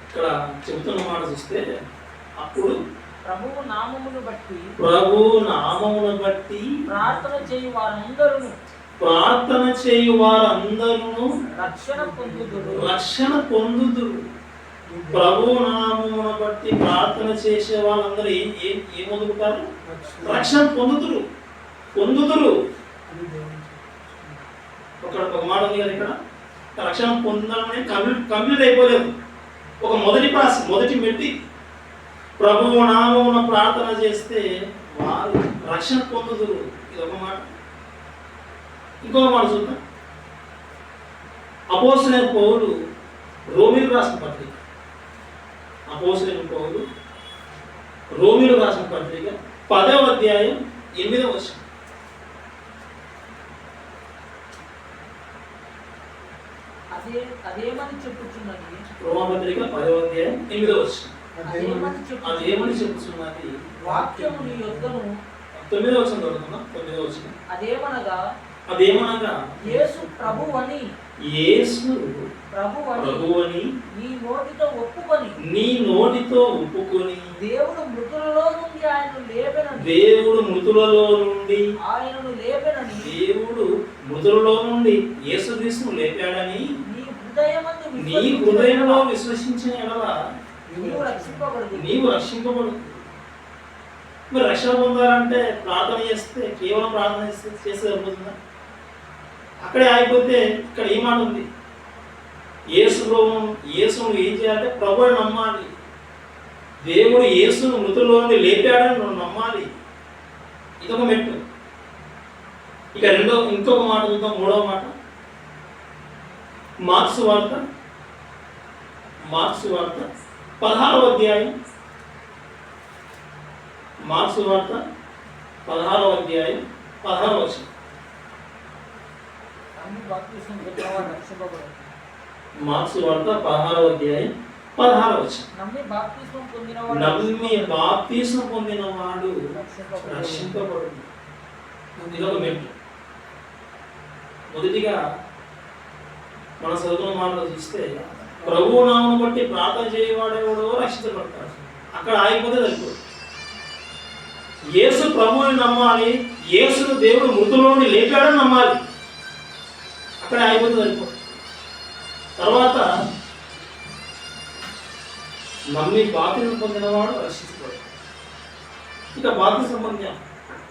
ఇక్కడ చెబుతున్న మాట చూస్తే, అప్పుడు ప్రభువు నామమును బట్టి ప్రార్థన చేయు వారందరూ రక్షణ పొందుదురు. ప్రభు నామమును బట్టి ప్రార్థన చేసే వాళ్ళందరూ ఏం పొందుకుంటారు? రక్షణ పొందుదురు. ఒక మాట ఉంది కదా ఇక్కడ, రక్షణ పొందడం కంప్లీట్ అయిపోలేదు. ఒక మొదటి మెట్టి ప్రభువు నామమున ప్రార్థన చేస్తే వారు రక్షణ పొందుదురు. ఇది ఒక మాట. ఇంకొక మాట చూద్దాం. అపోస్తలుడైన పౌలు రోమీయులకు రాసిన పత్రిక, 10వ అధ్యాయం 8వ వచనం. అదేమని చెప్పుచున్నది. రోమపత్రిక 10వ అధ్యాయం 8వ వచనం. అదేమని చెప్పుచున్నది. వాక్యము నీ యొద్దను 9వ వచనం చదువుతున్నాం. 9వ వచనం. అదేమనగా యేసు ప్రభువని నీ నోటితో ఒప్పుకొని దేవుడు మృతులలో నుండి యేసుక్రీస్తును లేపాడని నీ హృదయంలో విశ్వసించిన ఎడల నీవు రక్షింపబడు. మరి రక్షణ పొందాలంటే ప్రార్థన చేస్తే, కేవలం ప్రార్థన చేస్తే సరిపోతుందా? అక్కడే ఆగిపోతే ఇక్కడ ఈ మాట ఉంది, యేసును ఏం చేయాలంటే ప్రభువుని నమ్మాలి. దేవుడు యేసును మృతుల్లో నుండి లేపాడని నువ్వు నమ్మాలి. ఇదొక మెట్టు. ఇక ఇంకొక మాట చూద్దాం. 3వ మాట, మార్క్స్ వార్త 16వ అధ్యాయం 16వ అధ్యాయం 16వ వచనం. మార్క్స్ వార్త 16వ అధ్యాయం 16వ వచనం. నమ్మి బాప్తిస్మం పొందినవాడు రక్షింపబడు. ఇదొక మెట్టు. మొదటిగా మన చదువుకున్న మాటలు చూస్తే, ప్రభువు నామమును బట్టి ప్రార్థన చేయవాడేవాడో రక్షించబడతాడు. అక్కడ ఆగిపోతే సరిపోదు. యేసు ప్రభువుని నమ్మాలి, యేసును దేవుడు మృతుల్లో నుండి లేపాడని నమ్మాలి. అక్కడ ఆగిపోతే సరిపోదు. తర్వాత నమ్మి బాప్తిస్మం పొందినవాడు రక్షించబడు. ఇక బాప్తిస్మం పొందాం,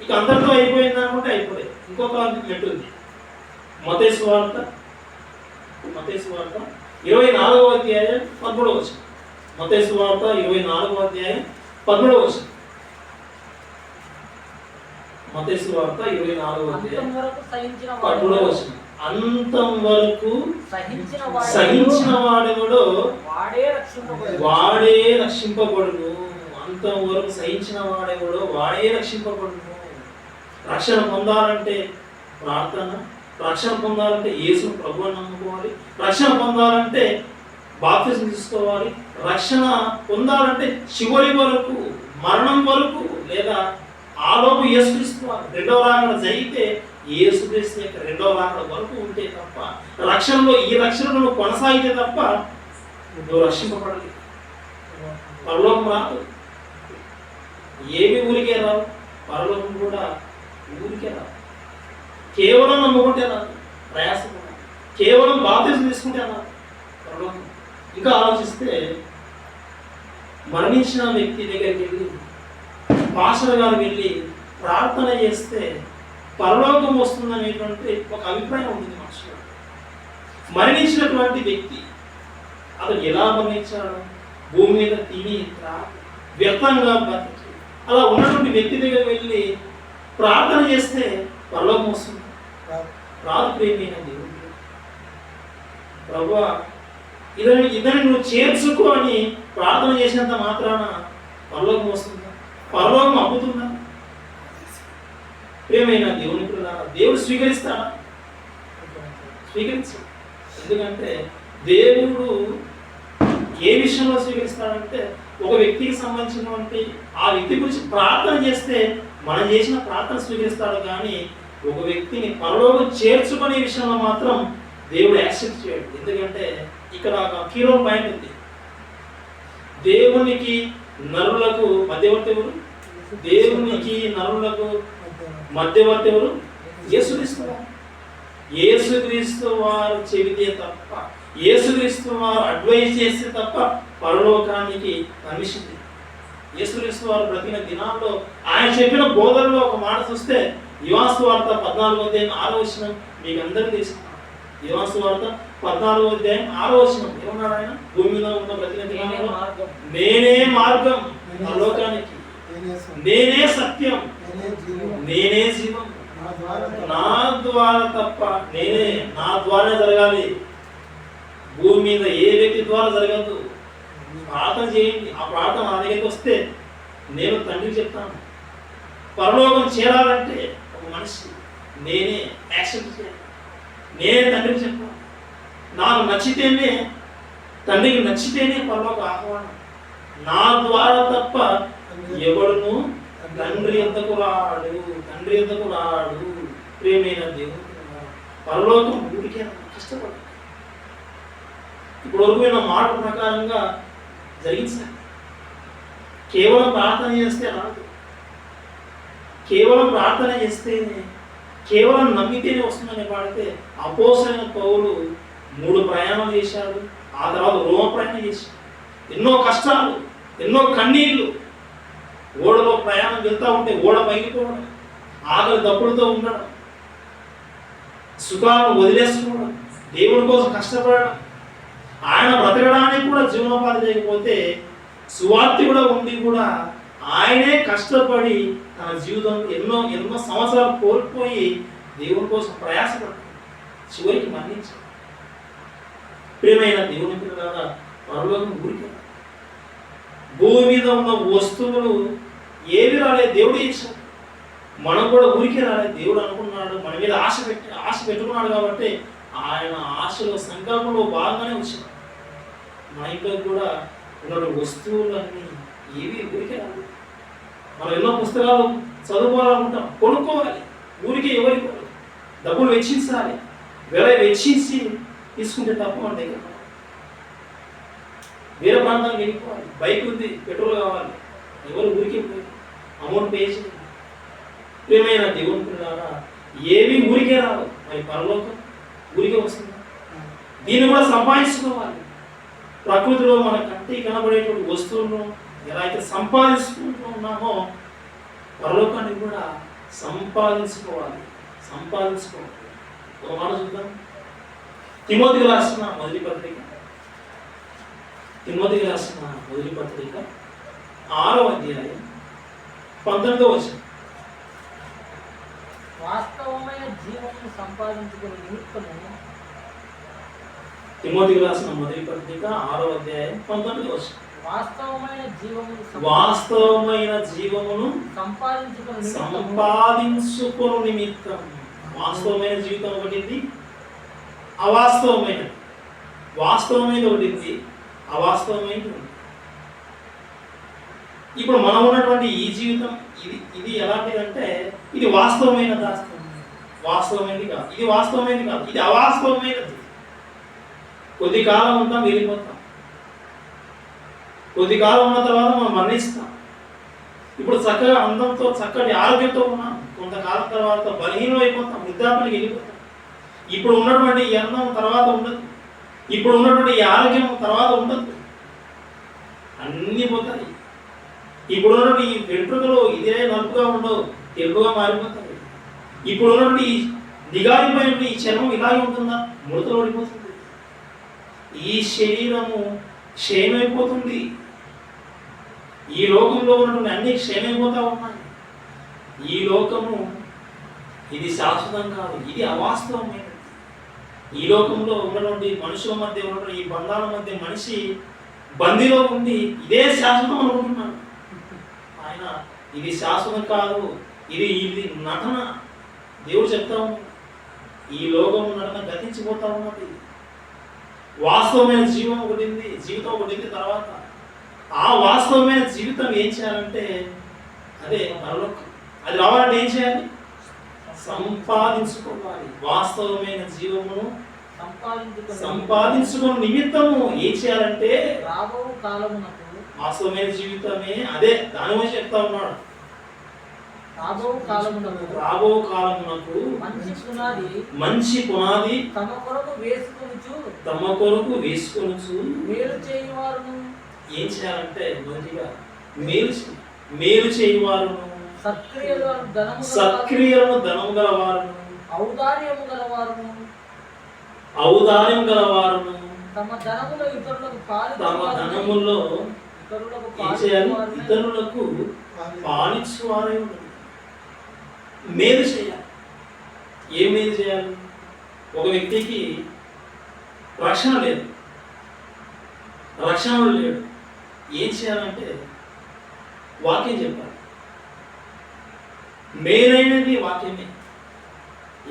ఇక అందరితో అయిపోయింది అనుకుంటే అయిపోలేదు. ఇంకొక మెట్టు ఉంది. మత్తయి సువార్త 24వ అధ్యాయం 13వ వచనం. మత్తయి సువార్త 24వ అధ్యాయం 13వ వచనం. మత్తయి సువార్త 24వ అధ్యాయం 13వ వచనం. అంతం వరకు సహించిన వాడెవడో వాడే రక్షింపబడును. అంతం వరకు సహించిన వాడెవడో వాడే రక్షింపబడును. రక్షణ పొందాలంటే ప్రార్థన, రక్షణ పొందాలంటే యేసు ప్రభువుని నమ్ముకోవాలి, రక్షణ పొందాలంటే బాప్తిజం తీసుకోవాలి, రక్షణ పొందాలంటే చివరి వరకు, మరణం వరకు, లేదా ఆలోపు యేసుక్రీస్తు రెండవ రాకడ జరిగితే యేసుక్రీస్తు యొక్క రెండవ రాకడ వరకు ఉంటే తప్ప, ఈ రక్షణలో కొనసాగితే తప్ప నువ్వు రక్షింపబడాలి. పరలోకం రాదు, ఏమి ఊరికే రావు, పరలోకం కూడా ఊరికే రాదు. కేవలం నమ్ముకుంటే రాదు, ప్రయాసం కేవలం బాప్తిజం తీసుకుంటే రాదు పరలోకం. ఇంకా ఆలోచిస్తే, మరణించిన వ్యక్తి దగ్గరికి వెళ్ళి పాస్టర్ గారు వెళ్ళి ప్రార్థన చేస్తే పరలోకం వస్తుందనేటువంటి ఒక అభిప్రాయం ఉంటుంది మనుషులు. మరణించినటువంటి వ్యక్తి అతను ఎలా మరణించాడు? భూమి మీద తిని వ్యర్థంగా బతికి అలా ఉన్నటువంటి వ్యక్తి దగ్గర వెళ్ళి ప్రార్థన చేస్తే పరలోకం వస్తుంది? రాదు. ప్రేమైన దేవుడు, ప్రభువా ఇదని నువ్వు చేర్చుకో అని ప్రార్థన చేసినంత మాత్రాన పరలోకం వస్తుందా? పరలోకం అబ్బుతుందా? ప్రేమైన దేవుని పిల్లలారా, దేవుడు స్వీకరిస్తాడా? స్వీకరించు. ఎందుకంటే దేవుడు ఏ విషయంలో స్వీకరిస్తాడంటే, ఒక వ్యక్తికి సంబంధించినటువంటి ఆ వ్యక్తి గురించి ప్రార్థన చేస్తే మనం చేసిన ప్రార్థన స్వీకరిస్తాడు, కానీ ఒక వ్యక్తిని పరలోకం చేర్చుకునే విషయంలో మాత్రం దేవుడు యాక్సెప్ట్ చేయడు. ఎందుకంటే ఇక్కడ ఒక కీరో పాయింట్ ఉంది. దేవునికి నరులకు మధ్యవర్తి ఎవరు? దేవునికి నరులకు మధ్యవర్తి ఎవరు? యేసుక్రీస్తు వారు. యేసుక్రీస్తు వారు చెబితే తప్ప, యేసుక్రీస్తు వారు అడ్వైజ్ చేస్తే తప్ప పరలోకానికి పర్మిషన్ లేదు. యేసుక్రీస్తు వారు బ్రతికిన దినాల్లో ఆయన చెప్పిన బోధనలో ఒక మాట చూస్తే, యోహాను వార్త 14:6 మీకు అందరికీ తెలుసు. యోహాను వార్త 14:6 ఏమన్నాడు ఆయన? భూమి మీద ఉన్న బ్రతికిన దినాల్లో నేనే మార్గం పరలోకానికి, నేనే సత్యం, నేనే జీవం, నా ద్వారా తప్ప నా ద్వారా జరగాలి. భూమి మీద ఏ వ్యక్తి ద్వారా జరగదు. ప్రార్థన చేయండి. ఆ ప్రార్థన నా దగ్గరికి వస్తే నేను తండ్రికి చెప్తాను. పరలోకం చేరాలంటే ఒక మనిషి నేనే యాక్సెప్ట్ చేయాలి. నేనే తండ్రికి చెప్పాను. నాకు నచ్చితేనే, తండ్రికి నచ్చితేనే పరలోక ఆహ్వానం. నా ద్వారా తప్ప ఎవడును తండ్రి ఎంతకు రాడు, తండ్రి ఎంతకు రాడు. ప్రేమైన దేవుడు, పరలోకం ఊరికే కష్టపడు. ఇప్పుడు వరకు నా మాట ప్రకారంగా జరిగించాలి. కేవలం ప్రార్థన చేస్తే రాదు. కేవలం ప్రార్థన చేస్తేనే, కేవలం నమ్మితేనే వస్తుందని పాడితే, అపోస్తలుడైన పౌలు 3 ప్రయాణాలు చేశాడు. ఆ తర్వాత రోమ ప్రయాణం చేశాడు. ఎన్నో కష్టాలు, ఎన్నో కన్నీళ్లు. ఓడలో ప్రయాణం వెళ్తూ ఉంటే ఓడ పగిలిపోవడం, ఆకలి దప్పుడుతో ఉండడం, సుఖాలను వదిలేసుకోవడం, దేవుడి కోసం కష్టపడడం. ఆయన బ్రతకడానికి కూడా జీవనోపాధి లేకపోతే, సువార్తి కూడా ఉండి కూడా ఆయనే కష్టపడి తన జీవితం ఎన్నో సంవత్సరాలు కోల్పోయి దేవుని కోసం ప్రయాసపడ్డాడు. చివరికి మరణించాడు. ప్రియమైన దేవుని పిల్లలారా, పరలోకం ఊరికే. భూమి మీద ఉన్న వస్తువులు ఏవి రాలేదు, దేవుడు ఇచ్చాడు. మనం కూడా ఊరికే రాలేదు. దేవుడు అనుకున్నాడు, మన మీద ఆశ పెట్టుకున్నాడు కాబట్టి ఆయన ఆశలో, సంకల్పంలో భాగంగానే వచ్చాడు. మన ఇంట్లో కూడా ఉన్న వస్తువులన్నీ ఏవి ఊరికే రాలేదు. మనం ఎన్నో పుస్తకాలు చదువుకోవాలనుకుంటాం, కొనుక్కోవాలి. ఊరికే ఎవరికి డబ్బులు వెచ్చించాలి, వెల వెచ్చించి తీసుకుంటే తప్ప మన దగ్గర. వేరే ప్రాంతానికి వెళ్ళిపోవాలి, బైక్ ఉంది, పెట్రోల్ కావాలి, ఎవరు ఊరికే అమౌంట్ పే చేయాలి. ప్రియమైన దేవుని పిల్లలారా, ఏవి ఊరికే రావు. మరి పరలోకం ఊరికే వస్తుంది. దీన్ని కూడా సంపాదించుకోవాలి. ప్రకృతిలో మన కంటికి కనబడేటువంటి వస్తువులను ఎలా అయితే సంపాదించుకుంటూ ఉన్నామో, పరలోకాన్ని కూడా సంపాదించుకోవాలి. ఒక మాట చూద్దాం. తిమోతికి రాసిన మొదటి పత్రిక 6వ అధ్యాయం 19వ వచనం. వాస్తవమైన జీవమును సంపాదించుకునే నిమిత్తము. తిమోతికి రాసిన మొదటి పత్రిక 6వ అధ్యాయం 19వ వచనం. వాస్తవమైన జీవమును సంపాదించుకుని నిమిత్తం. వాస్తవమైన జీవితం ఒకటి, అవాస్తవమైనది. వాస్తవమైనది ఒకటి, అవాస్తవమైనది ఉంది. ఇప్పుడు మనం ఉన్నటువంటి ఈ జీవితం ఇది ఎలాంటిదంటే, ఇది వాస్తవమైనది కాదు. ఇది వాస్తవమైనది కాదు, ఇది అవాస్తవమైనది. కొద్ది కాలం ఉంటాం, వెళ్ళిపోతాం. కొద్ది కాలం ఉన్న తర్వాత మనం మరణిస్తాం. ఇప్పుడు చక్కగా అందంతో, చక్కటి ఆరోగ్యంతో ఉన్నాం. కొంతకాలం తర్వాత బలహీనం అయిపోతాం, వృద్ధాప్యానికి వెళ్ళిపోతాం. ఇప్పుడు ఉన్నటువంటి ఈ అందం తర్వాత ఉండదు, ఇప్పుడు ఉన్నటువంటి ఈ ఆరోగ్యం తర్వాత ఉండదు, అన్నీ పోతాయి. ఇప్పుడు ఉన్నటువంటి ఈ వెంట్రుకలు ఇదే నలుపుగా ఉండవు, తెలుగుగా మారిపోతాయి. ఇప్పుడు ఉన్నటువంటి దిగారిపోయినటువంటి ఈ చర్మం ఇలాగే ఉంటుందా? ముడతలు పడిపోతుంది. ఈ శరీరము క్షయమైపోతుంది. ఈ లోకంలో ఉన్నటువంటి అన్ని క్షయమైపోతా ఉన్నాయి. ఈ లోకము ఇది శాశ్వతం కాదు, ఇది అవాస్తవమైనది. ఈ లోకంలో ఉన్నటువంటి మనుషుల మధ్య ఉన్నటువంటి ఈ బంధాల మధ్య మనిషి బందీలో ఉండి ఇదే శాశ్వతం అనుకుంటున్నాడు. ఆయన ఇది శాశ్వతం కాదు, ఇది ఇది నటన. దేవుడు చెప్తా ఉన్నాడు, ఈ లోకం నటన గతించిపోతా ఉన్నది. వాస్తవమైన జీవితం ఒకటి తర్వాత ఆ వాస్తవమైన జీవితం ఏం చేయాలంటే అదే పరలోకం. అది రావాలంటే ఏం చేయాలి? సంపాదించుకోవాలి. వాస్తవమైన జీవమును సంపాదించుకున్న నిమిత్తము ఏం చేయాలంటే రాబో కాలమునకు వాస్తవమైన జీవితమే అదే. దాని గురించి చెప్తా ఉన్నాడు. రాబో కాలమునకు మంచి పునాది తమ కొరకు వేసుకొనుచు మేలు చేయువారును ఏం చేయాలంటే మొదటిగా మేలు చేయువారును సత్క్రియలను ధనము గలవారును ఔదార్యం గలవారును తమ ధనములో ఏం చేయాలి? ఇతరులకు పాలించువారై ఉండదు. మేలు చేయాలి. ఏ మేలు చేయాలి? ఒక వ్యక్తికి రక్షణ లేదు, రక్షణలు లేడు. ఏం చేయాలంటే వాక్యం చెప్పాలి. మేలైనది వాక్యమే.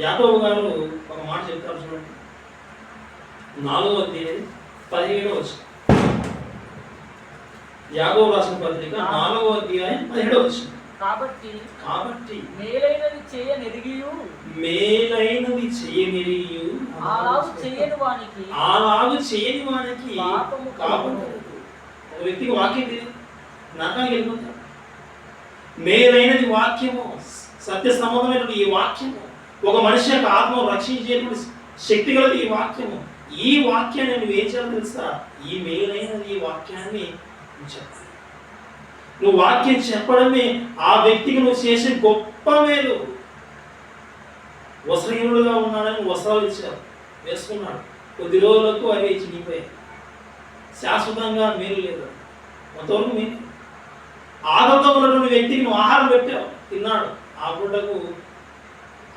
యాకోబు గారు ఒక మాట చెప్తారు చూడండి, 4వ అధ్యాయం 17వ వచనం. యాకోబు రాసిన పత్రిక 4వ అధ్యాయం 17వ వచనం. కాబట్టి మేలైనది చేయనిరియు అలాగు చేయని వానికి పాపము. ఒక వ్యక్తికి వాక్యం తెలియదు, నరకానికి వెళ్ళిపోతాడు. మేలైనది వాక్యము, సత్య సంబంధమైనటువంటి ఈ వాక్యము, ఒక మనిషి యొక్క ఆత్మను రక్షించేటువంటి శక్తి గలది ఈ వాక్యము. ఈ వాక్యాన్ని నువ్వు ఏం చేయాలో తెలుసా? ఈ మేలైనది ఈ వాక్యాన్ని చెప్పాలి. నువ్వు వాక్యం చెప్పడమే ఆ వ్యక్తికి నువ్వు చేసే గొప్ప మేలు. వస్త్రహీనుడుగా ఉన్నాడని వస్త్రాలు ఇచ్చారు, వేసుకున్నాడు. కొద్ది రోజులకు అవి చినిగిపోయాయి. శాశ్వతంగా మేలు లేదు. కొంతవరకు మేలు. ఆకలితో ఉన్నటువంటి వ్యక్తికి నువ్వు ఆహారం పెట్టావు, తిన్నాడు. ఆ పూటకు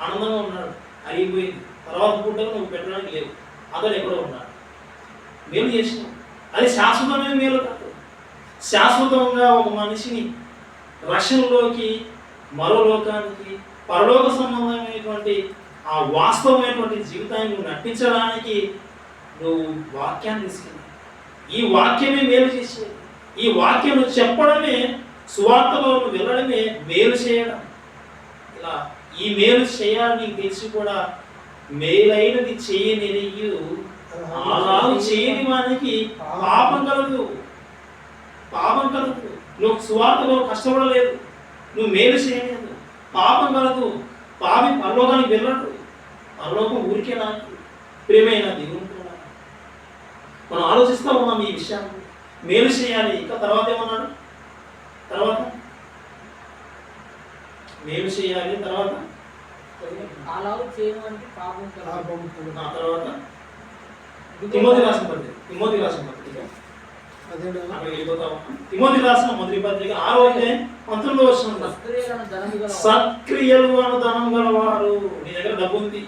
ఆనందంగా ఉన్నాడు, అరిగిపోయింది. తర్వాత పూటకు నువ్వు పెట్టడానికి లేవు, అతను ఎక్కడో ఉన్నాడు. మేలు చేసినావు. అది శాశ్వతమైన మేలు కాదు. శాశ్వతంగా ఒక మనిషిని రక్షణలోకి, మరో లోకానికి, పరలోక సంబంధమైనటువంటి ఆ వాస్తవమైనటువంటి జీవితాన్ని నువ్వు నటించడానికి నువ్వు వాక్యాన్ని తీసుకెళ్ళాలి. ఈ వాక్యమే మేలు చేసేది. ఈ వాక్యం చెప్పడమే, సువార్తలో వెళ్ళడమే మేలు చేయడం. ఇలా ఈ మేలు చేయాలని తెలిసి కూడా మేలైనది చేయనిరియు అలాగూ చేయని వానికి పాపం కలదు. నువ్వు సువార్తలో కష్టపడలేదు, నువ్వు మేలు చేయలేదు, పాపం కలదు. పాపి పరలోకానికి వెళ్ళడు. పరలోకం ఊరికే నాకు ప్రేమైన దేవుని కూడా మనం ఆలోచిస్తూ ఉన్నాం ఈ విషయాన్ని. మేలు చేయాలి. ఇంకా తర్వాత ఏమన్నాడు? తర్వాత మేలు చేయాలి, తర్వాత తర్వాత తిమోతి రాసిన పత్రిక తిమోతి రాసిన మొదటి పత్రిక 6వ అధ్యాయం 19వ వచనం. సత్క్రియలు అను ధనం గలవారు. నీ దగ్గర డబ్బు ఉంది,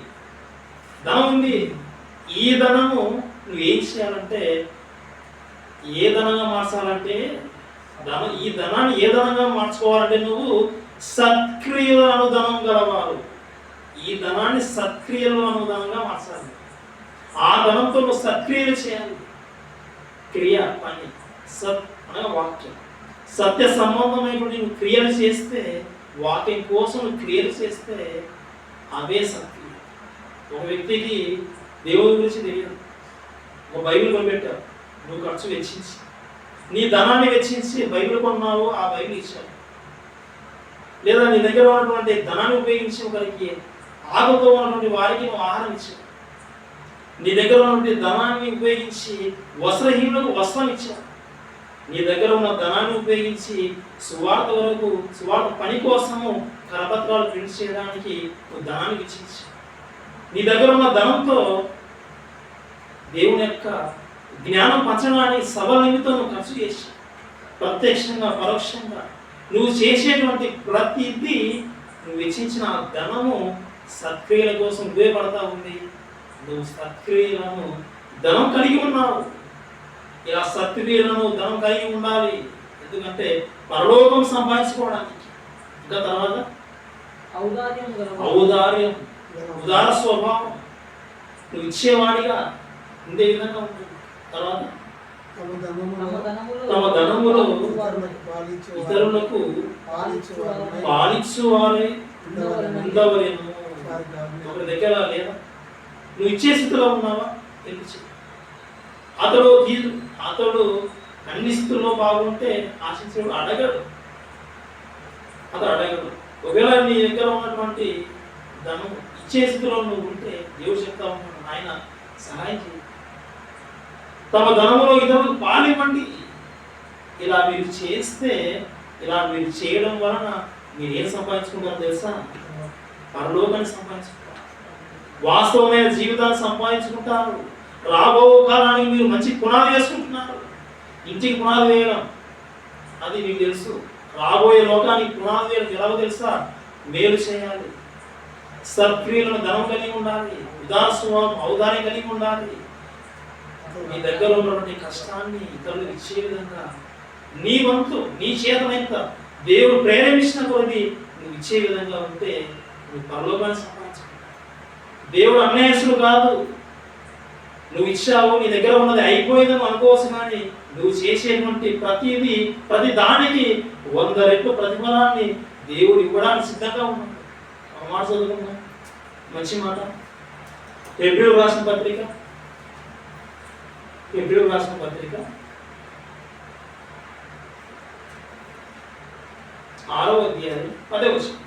ధనం ఉంది. ఈ ధనము నువ్వు ఏం చేయాలంటే, ఏ ధనంగా మార్చాలంటే, ఈ ధనాన్ని ఏ ధనంగా మార్చుకోవాలంటే నువ్వు సత్క్రియలు అను ధనం గలవారు. ఈ ధనాన్ని సత్క్రియలు అను ధనంగా మార్చాలి. ఆ ధనంతో నువ్వు సత్క్రియలు చేయాలి. క్రియ, పని, సత్ అనగా వాక్యం. సత్య సంబంధమైనటువంటి నువ్వు క్రియలు చేస్తే, వాక్యం కోసం నువ్వు క్రియలు చేస్తే అవే సత్క్రియ. ఒక వ్యక్తికి దేవుని గురించి తెలియదు, ఒక బైబిల్ కొనిపెట్టావు, నువ్వు ఖర్చు వెచ్చించి, నీ ధనాన్ని వెచ్చించి బైబిల్ కొన్నావు, ఆ బైబిల్ ఇచ్చావు. లేదా నీ దగ్గర ఉన్నటువంటి ధనాన్ని ఉపయోగించి ఒకరికి ఆకలితో ఉన్నటువంటి వారికి నువ్వు ఆహారం ఇచ్చావు. నీ దగ్గర ఉన్నటువంటి ధనాన్ని ఉపయోగించి వస్త్రహీనులకు వస్త్రం ఇచ్చావు. నీ దగ్గర ఉన్న ధనాన్ని ఉపయోగించి సువార్త పని కోసము కరపత్రాలు ప్రింట్ చేయడానికి నువ్వు ధనాన్ని వెచ్చించి నీ దగ్గర ఉన్న ధనంతో దేవుని యొక్క జ్ఞానం పంచడానికి సభ నిమిత్తం నువ్వు ఖర్చు చేసి ప్రత్యక్షంగా పరోక్షంగా నువ్వు చేసేటువంటి ప్రతిదీ నువ్వు వెచ్చించిన ఆ ధనము సత్క్రియల కోసం ఉపయోగపడతా ఉంది. నువ్వు సత్క్రియలను ధనం కలిగి ఉన్నావు. ఇలా సత్క్రియలను ధనం కలిగి ఉండాలి. ఎందుకంటే పరలోకం సంపాదించుకోవడానికి. ఇంకా తర్వాత ఔదార్యం, ఉదార స్వభావం నువ్వు ఇచ్చేవాడిగా ఉండే విధంగా ఉంటుంది. తర్వాత తమ ధనములో ఇతరులకు పాలిచ్చువారే ఉండవలేను. ఒకరి దగ్గర లేదా నువ్వు ఇచ్చే స్థితిలో ఉన్నావా? తెలిసి అతడు అన్ని స్థితుల్లో బాగుంటే ఆశించడు, అడగడు. ఒకవేళ నీ దగ్గర ఉన్నటువంటి ధనం ఇచ్చే స్థితిలో నువ్వు ఉంటే దేవుడు చెప్తా ఉన్నాడు, ఆయన సహాయం చేయి. తమ ధనములో ఇతరులకు పాలివ్వండి. ఇలా మీరు చేస్తే, ఇలా మీరు చేయడం వలన మీరు ఏం సంపాదించుకుంటారో తెలుసా? పరలోకాన్ని సంపాదించుకుంటారు, వాస్తవమైన జీవితాన్ని సంపాదించుకుంటారు. రాబో కాలానికి మీరు మంచి పునాది వేసుకుంటున్నారు. ఇంటికి పునాది వేయడం అది మీకు తెలుసు. రాబోయే లోకానికి పునాది వేయడం ఎలాగో తెలుసా? మేలు చేయాలి, సత్క్రియలను ధనం కలిగి ఉండాలి, ఉదారస్వభావం ఔదార్యం కలిగి ఉండాలి. మీ దగ్గర ఉన్నటువంటి కష్టాన్ని ఇతరులకు ఇచ్చే విధంగా నీ వంతు నీ చేతనైనంత దేవుడు ప్రేరేపించిన కొద్ది నువ్వు ఇచ్చే విధంగా ఉంటే నువ్వు పరలోకాన్ని సంపాదించుకుంటావు. దేవుడు అన్యాయస్తుడు కాదు. నువ్వు ఇచ్చావు, నీ దగ్గర ఉన్నది అయిపోయిందని అనుకోవచ్చు, కానీ నువ్వు చేసేటువంటి ప్రతి దానికి 100 రెట్లు ప్రతిఫలాన్ని దేవుడు ఇవ్వడానికి సిద్ధంగా ఉన్నాడు. ఒక మాట చదువుకుందాం, మంచి మాట. హెబ్రీయులకు రాసిన పత్రిక 6వ అధ్యాయం 10వ వచనం.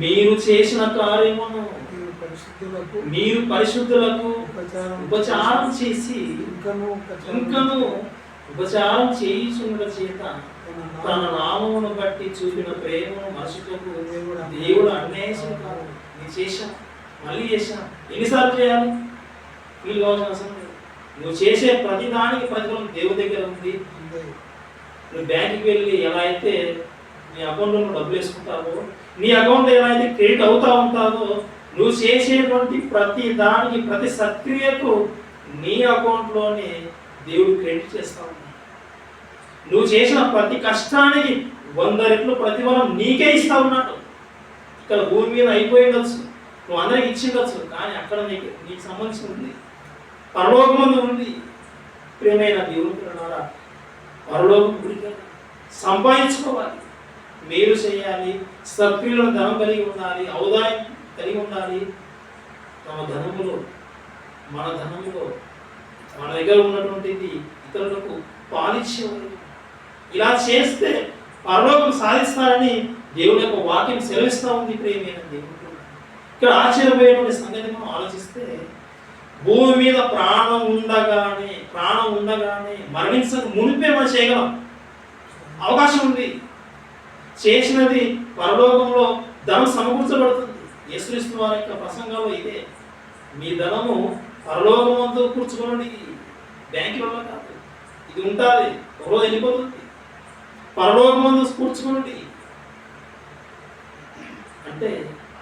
మీరు చేసిన కార్యమును మీరు పరిశుద్ధులకు ఉపచారం చేసి ఇంకను ఉపచారం చేయుచున్న చేత తన నామమును బట్టి చూపిన ప్రేమను మనుషులకు దేవుడు అన్యాయం కాదు. నేను చేశాను, మళ్ళీ చేశాను. ఎన్నిసార్లు చేయాలి? ఫీల్ కావాల్సిన అవసరం లేదు. నువ్వు చేసే ప్రతి దానికి ప్రతిఫలం దేవుడి దగ్గర ఉంది. నువ్వు బ్యాంకుకి వెళ్ళి ఎలా అయితే నీ అకౌంట్లో నువ్వు డబ్బులు వేసుకుంటావో, నీ అకౌంట్లో ఎలా అయితే క్రెడిట్ అవుతా ఉంటావో, నువ్వు చేసేటువంటి ప్రతి దానికి ప్రతి సత్క్రియకు నీ అకౌంట్లోనే దేవుడు క్రెడిట్ చేస్తా ఉన్నాడు. నువ్వు చేసిన ప్రతి కష్టానికి 100 రెట్లు ప్రతిఫలం నీకే ఇస్తా ఉన్నాడు. ఇక్కడ భూమి మీద అయిపోయి ఉండొచ్చు, నువ్వు అందరికి ఇచ్చిండొచ్చు, కానీ అక్కడ నీకు సంబంధించి ఉంది, పరలోకమందు ఉంది. ప్రియమైన దేవుని పిల్లలారా, పరలోకం గురించి సంపాదించుకోవాలి, మేలు చేయాలి, సత్క్రియలను ధనం కలిగి ఉండాలి, ఔదార్యం కలిగి ఉండాలి. మన ధనములో మన దగ్గర ఉన్నటువంటిది ఇతరులకు పాలిచ్చేవారు. ఇలా చేస్తే పరలోకం సాధిస్తారని దేవుని యొక్క వాక్యం సెలవిస్తూ ఉంది. ప్రియమైన దేవుడు, ఇక్కడ ఆశ్చర్యపోయేటువంటి సంగతి మనం ఆలోచిస్తే, భూమి మీద ప్రాణం ఉండగానే మరణించక మునిపే మనం చేయగలం, అవకాశం ఉంది. చేసినది పరలోకంలో ధనం సమకూర్చబడుతుంది. యేసుక్రీస్తు వారి యొక్క ప్రసంగంలో ఇదే, మీ ధనము పరలోకమందు కూర్చుకోండి, బ్యాంకులలో కాదు. ఇది ఉంటుంది, ఒకరోజు వెళ్ళిపోతుంది. పరలోకమందు కూర్చుకోండి అంటే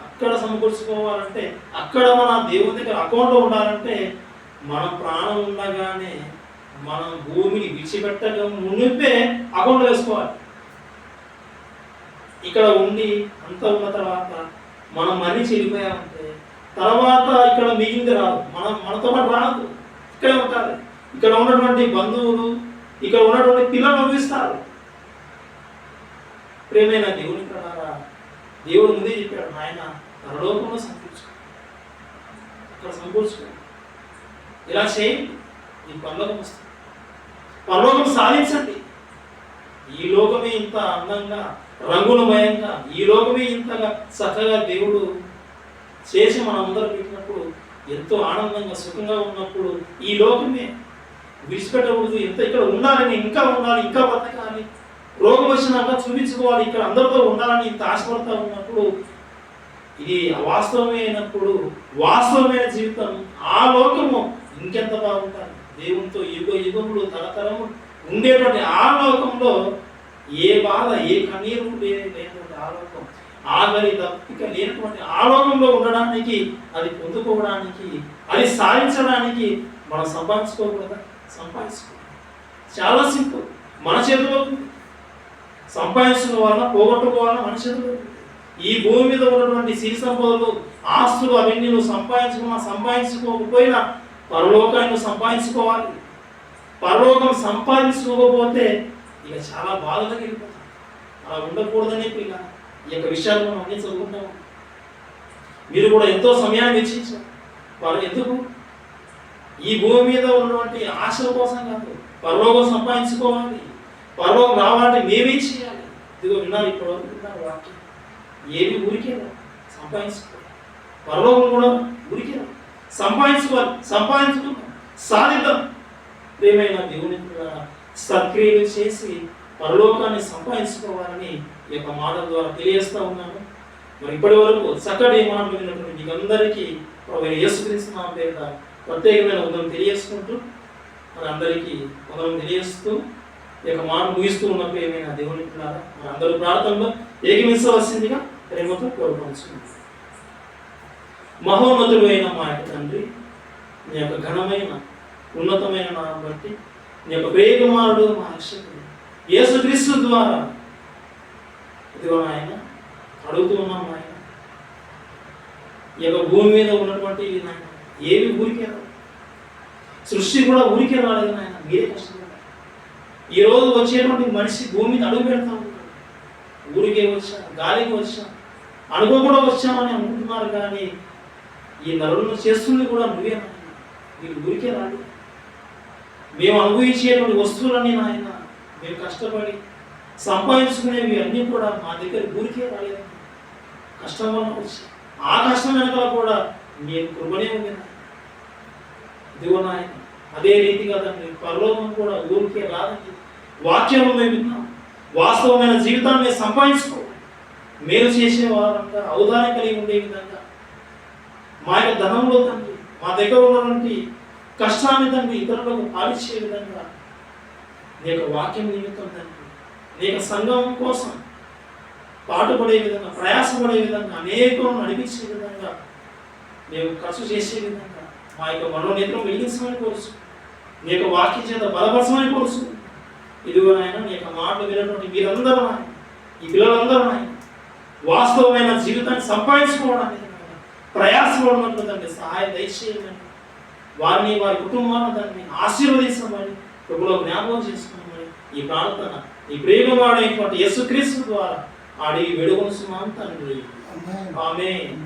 అక్కడ సమకూర్చుకోవాలంటే, అక్కడ మన దేవుని దగ్గర అకౌంట్లో ఉండాలంటే, మనం ప్రాణం ఉండగానే మనం భూమిని విడిచిపెట్టక మునిపే అకౌంట్లో వేసుకోవాలి. ఇక్కడ ఉండి అంత ఉన్న తర్వాత మనం మళ్ళీ చెడిపోయామంటే తర్వాత ఇక్కడ మిగిలింది రాదు, మనతో పాటు రాదు, ఇక్కడే ఉంటారు. ఇక్కడ ఉన్నటువంటి బంధువులు, ఇక్కడ ఉన్నటువంటి పిల్లలు అనుభవిస్తారు. ప్రేమైన దేవుని ప్రకారా దేవుడు ముందే చెప్పాడు, ఆయన పరలోకంలో సంకూర్చుకో, అక్కడ సంకూర్చుకో, ఇలా చేయండి, ఈ పరలోకం వస్తుంది. పరలోకం సాధించండి. ఈ లోకమే ఇంత అందంగా రంగులమయంగా, ఈ లోకమే ఇంతగా చక్కగా దేవుడు చేసి మనందరూ పెట్టినప్పుడు ఎంతో ఆనందంగా సుఖంగా ఉన్నప్పుడు ఈ లోకమే విడిచిపెట్టకూడదు, ఎంత ఇక్కడ ఉండాలని, ఇంకా ఉండాలి, ఇంకా బతకాలి, రోగం వచ్చినాక చూపించుకోవాలి, ఇక్కడ అందరితో ఉండాలని ఇంత ఆశపడతా ఉన్నప్పుడు ఇది అవాస్తవమే అయినప్పుడు వాస్తవమైన జీవితం ఆ లోకము ఇంకెంత బాగుంటుంది. దేవునితో యుగములు తరతరము ఉండేటువంటి ఆ లోకంలో ఏ బాధ ఏ కన్నీరు లేనటువంటి ఆ లోకం, ఆగలి దప్పిక లేనటువంటి ఆ లోకంలో ఉండడానికి, అది పొందుకోవడానికి, అది సాధించడానికి మనం సంపాదించుకోకూడదా? సంపాదించుకోవాలి. చాలా సింపుల్, మన చేతిలో సంపాదించుకోవాలన్నా పోగొట్టుకోవాలన్నా మన చేతిలో. ఈ భూమి మీద ఉన్నటువంటి సిరి సంపదలు ఆస్తులు అవన్నీ నువ్వు సంపాదించుకోకపోయినా పరలోకాన్ని నువ్వు సంపాదించుకోవాలి. పరలోకం సంపాదించుకోకపోతే ఇక చాలా బాధగా వెళ్ళిపోతాం. అలా ఉండకూడదని ఇక ఈ యొక్క విషయాలు మనం అన్నీ చదువుకుంటాము. మీరు కూడా ఎంతో సమయాన్ని వెచ్చించారు. ఎందుకు? ఈ భూమి మీద ఉన్నటువంటి ఆశల కోసం కాదు, పరలోకం సంపాదించుకోవాలి. పరలోకం రావాలంటే మేమే చేయాలి. ఇదిగో విన్నారు, ఇప్పుడు విన్నారు వాక్యం. ఏమి ఊరికేదా? సంపాదించుకోవాలి. పరలోకం కూడా ఊరికేదా? సంపాదించుకుందాం, సాధిద్దాం. ప్రేమైన దేవుని సత్క్రియలు చేసి పరలోకాన్ని సంపాదించుకోవాలని ఈ యొక్క మాటల ద్వారా తెలియజేస్తూ ఉన్నాను. మరి ఇప్పటి వరకు చక్కటి మాటలు విన్నటువంటి మీకు అందరికీ ప్రభు యేసుక్రీస్తు నామమున పేరిట ప్రత్యేకమైన వందనం తెలియజేసుకుంటూ మరి అందరికీ వందనం తెలియజేస్తూ ఈ యొక్క మాట ముగిస్తూ ఉన్నప్పుడు ఏమైనా దేవుని పిల్లారా మరి అందరూ ప్రార్థనలో ఏకమించవలసిందిగా ప్రేమతో కోరుకుంటున్నాను. మహోన్నతుడు అయిన మా యొక్క తండ్రి, నీ యొక్క ఘనమైన ఉన్నతమైన నామం బట్టి నీ యొక్క ప్రియకుమారుడు మా రక్షకుడు యేసుక్రీస్తు ద్వారా ఇదిగో ఆయన అడుగుతూ ఉన్నాం. ఆయన ఈ యొక్క భూమి మీద ఉన్నటువంటి నాయన ఏవి ఊరికే రావు, సృష్టి కూడా ఊరికే రాలేదు నాయన, మీరే కష్టపడ్డారు. ఈరోజు వచ్చేటువంటి మనిషి భూమి మీద అడుగు పెడతా ఉంటాడు. ఊరికే వచ్చా, గాలికి వచ్చా, అనుకోకుండా వచ్చామని అనుకుంటున్నారు, కానీ ఈ నరులను చేస్తుంది కూడా నువ్వే నాయన. మీరు ఊరికే రాదు. మేము అనుభవించేటువంటి వస్తువులన్నీ నాయన మేము కష్టపడి సంపాదించుకునేవి అన్నీ కూడా మా దగ్గర ఊరికే రాలేదు, కష్టం వల్ల వచ్చి ఆ కష్టం వెనకాల కూడా మేము కృపనే ఉంది. ఇదిగో నాయన అదే రీతిగా తండ్రి పరలోకం కూడా ఊరికే రాదండి. వాక్యంలో మేము విన్నాం, వాస్తవమైన జీవితాన్ని మేము సంపాదించుకోవాలి. మేలు చేసేవారంతా ఔదార్యం కలిగి ఉండే విధంగా మా యొక్క ధనంలో తండ్రి మా దగ్గర ఉన్నటువంటి కష్టాన్ని తండ్రి ఇతరులకు పాలించే విధంగా నీ యొక్క వాక్యం నిమిత్తం తండ్రి నీ యొక్క సంఘం కోసం పాటుపడే విధంగా, ప్రయాసపడే విధంగా, అనేకులను నడిపించే విధంగా, మేము ఖర్చు చేసే విధంగా మా యొక్క మనోనేత్రం వెలిగించమని కోరుచు, నీ యొక్క వాక్యం చేత బలపరచమని కోరుచు. ఇదిగో నాయన నీ యొక్క మాటలు వినటువంటి మీరందరూ ఆయన, ఈ పిల్లలందరూ ఆయన వాస్తవమైన జీవితాన్ని సంపాదించుకోవడానికి ప్రయాసపడినట్లు దాన్ని సహాయం దయచేయమని, వారిని వారి కుటుంబాన్ని దాన్ని ఆశీర్వదించమని ప్రభులో జ్ఞాపకం చేసుకోమని ఈ ప్రార్థన ఈ ప్రేమవాడైనటువంటి యేసుక్రీస్తు ద్వారా అడిగి వేడుకొనుచున్నాం తండ్రి. ఆమేన్.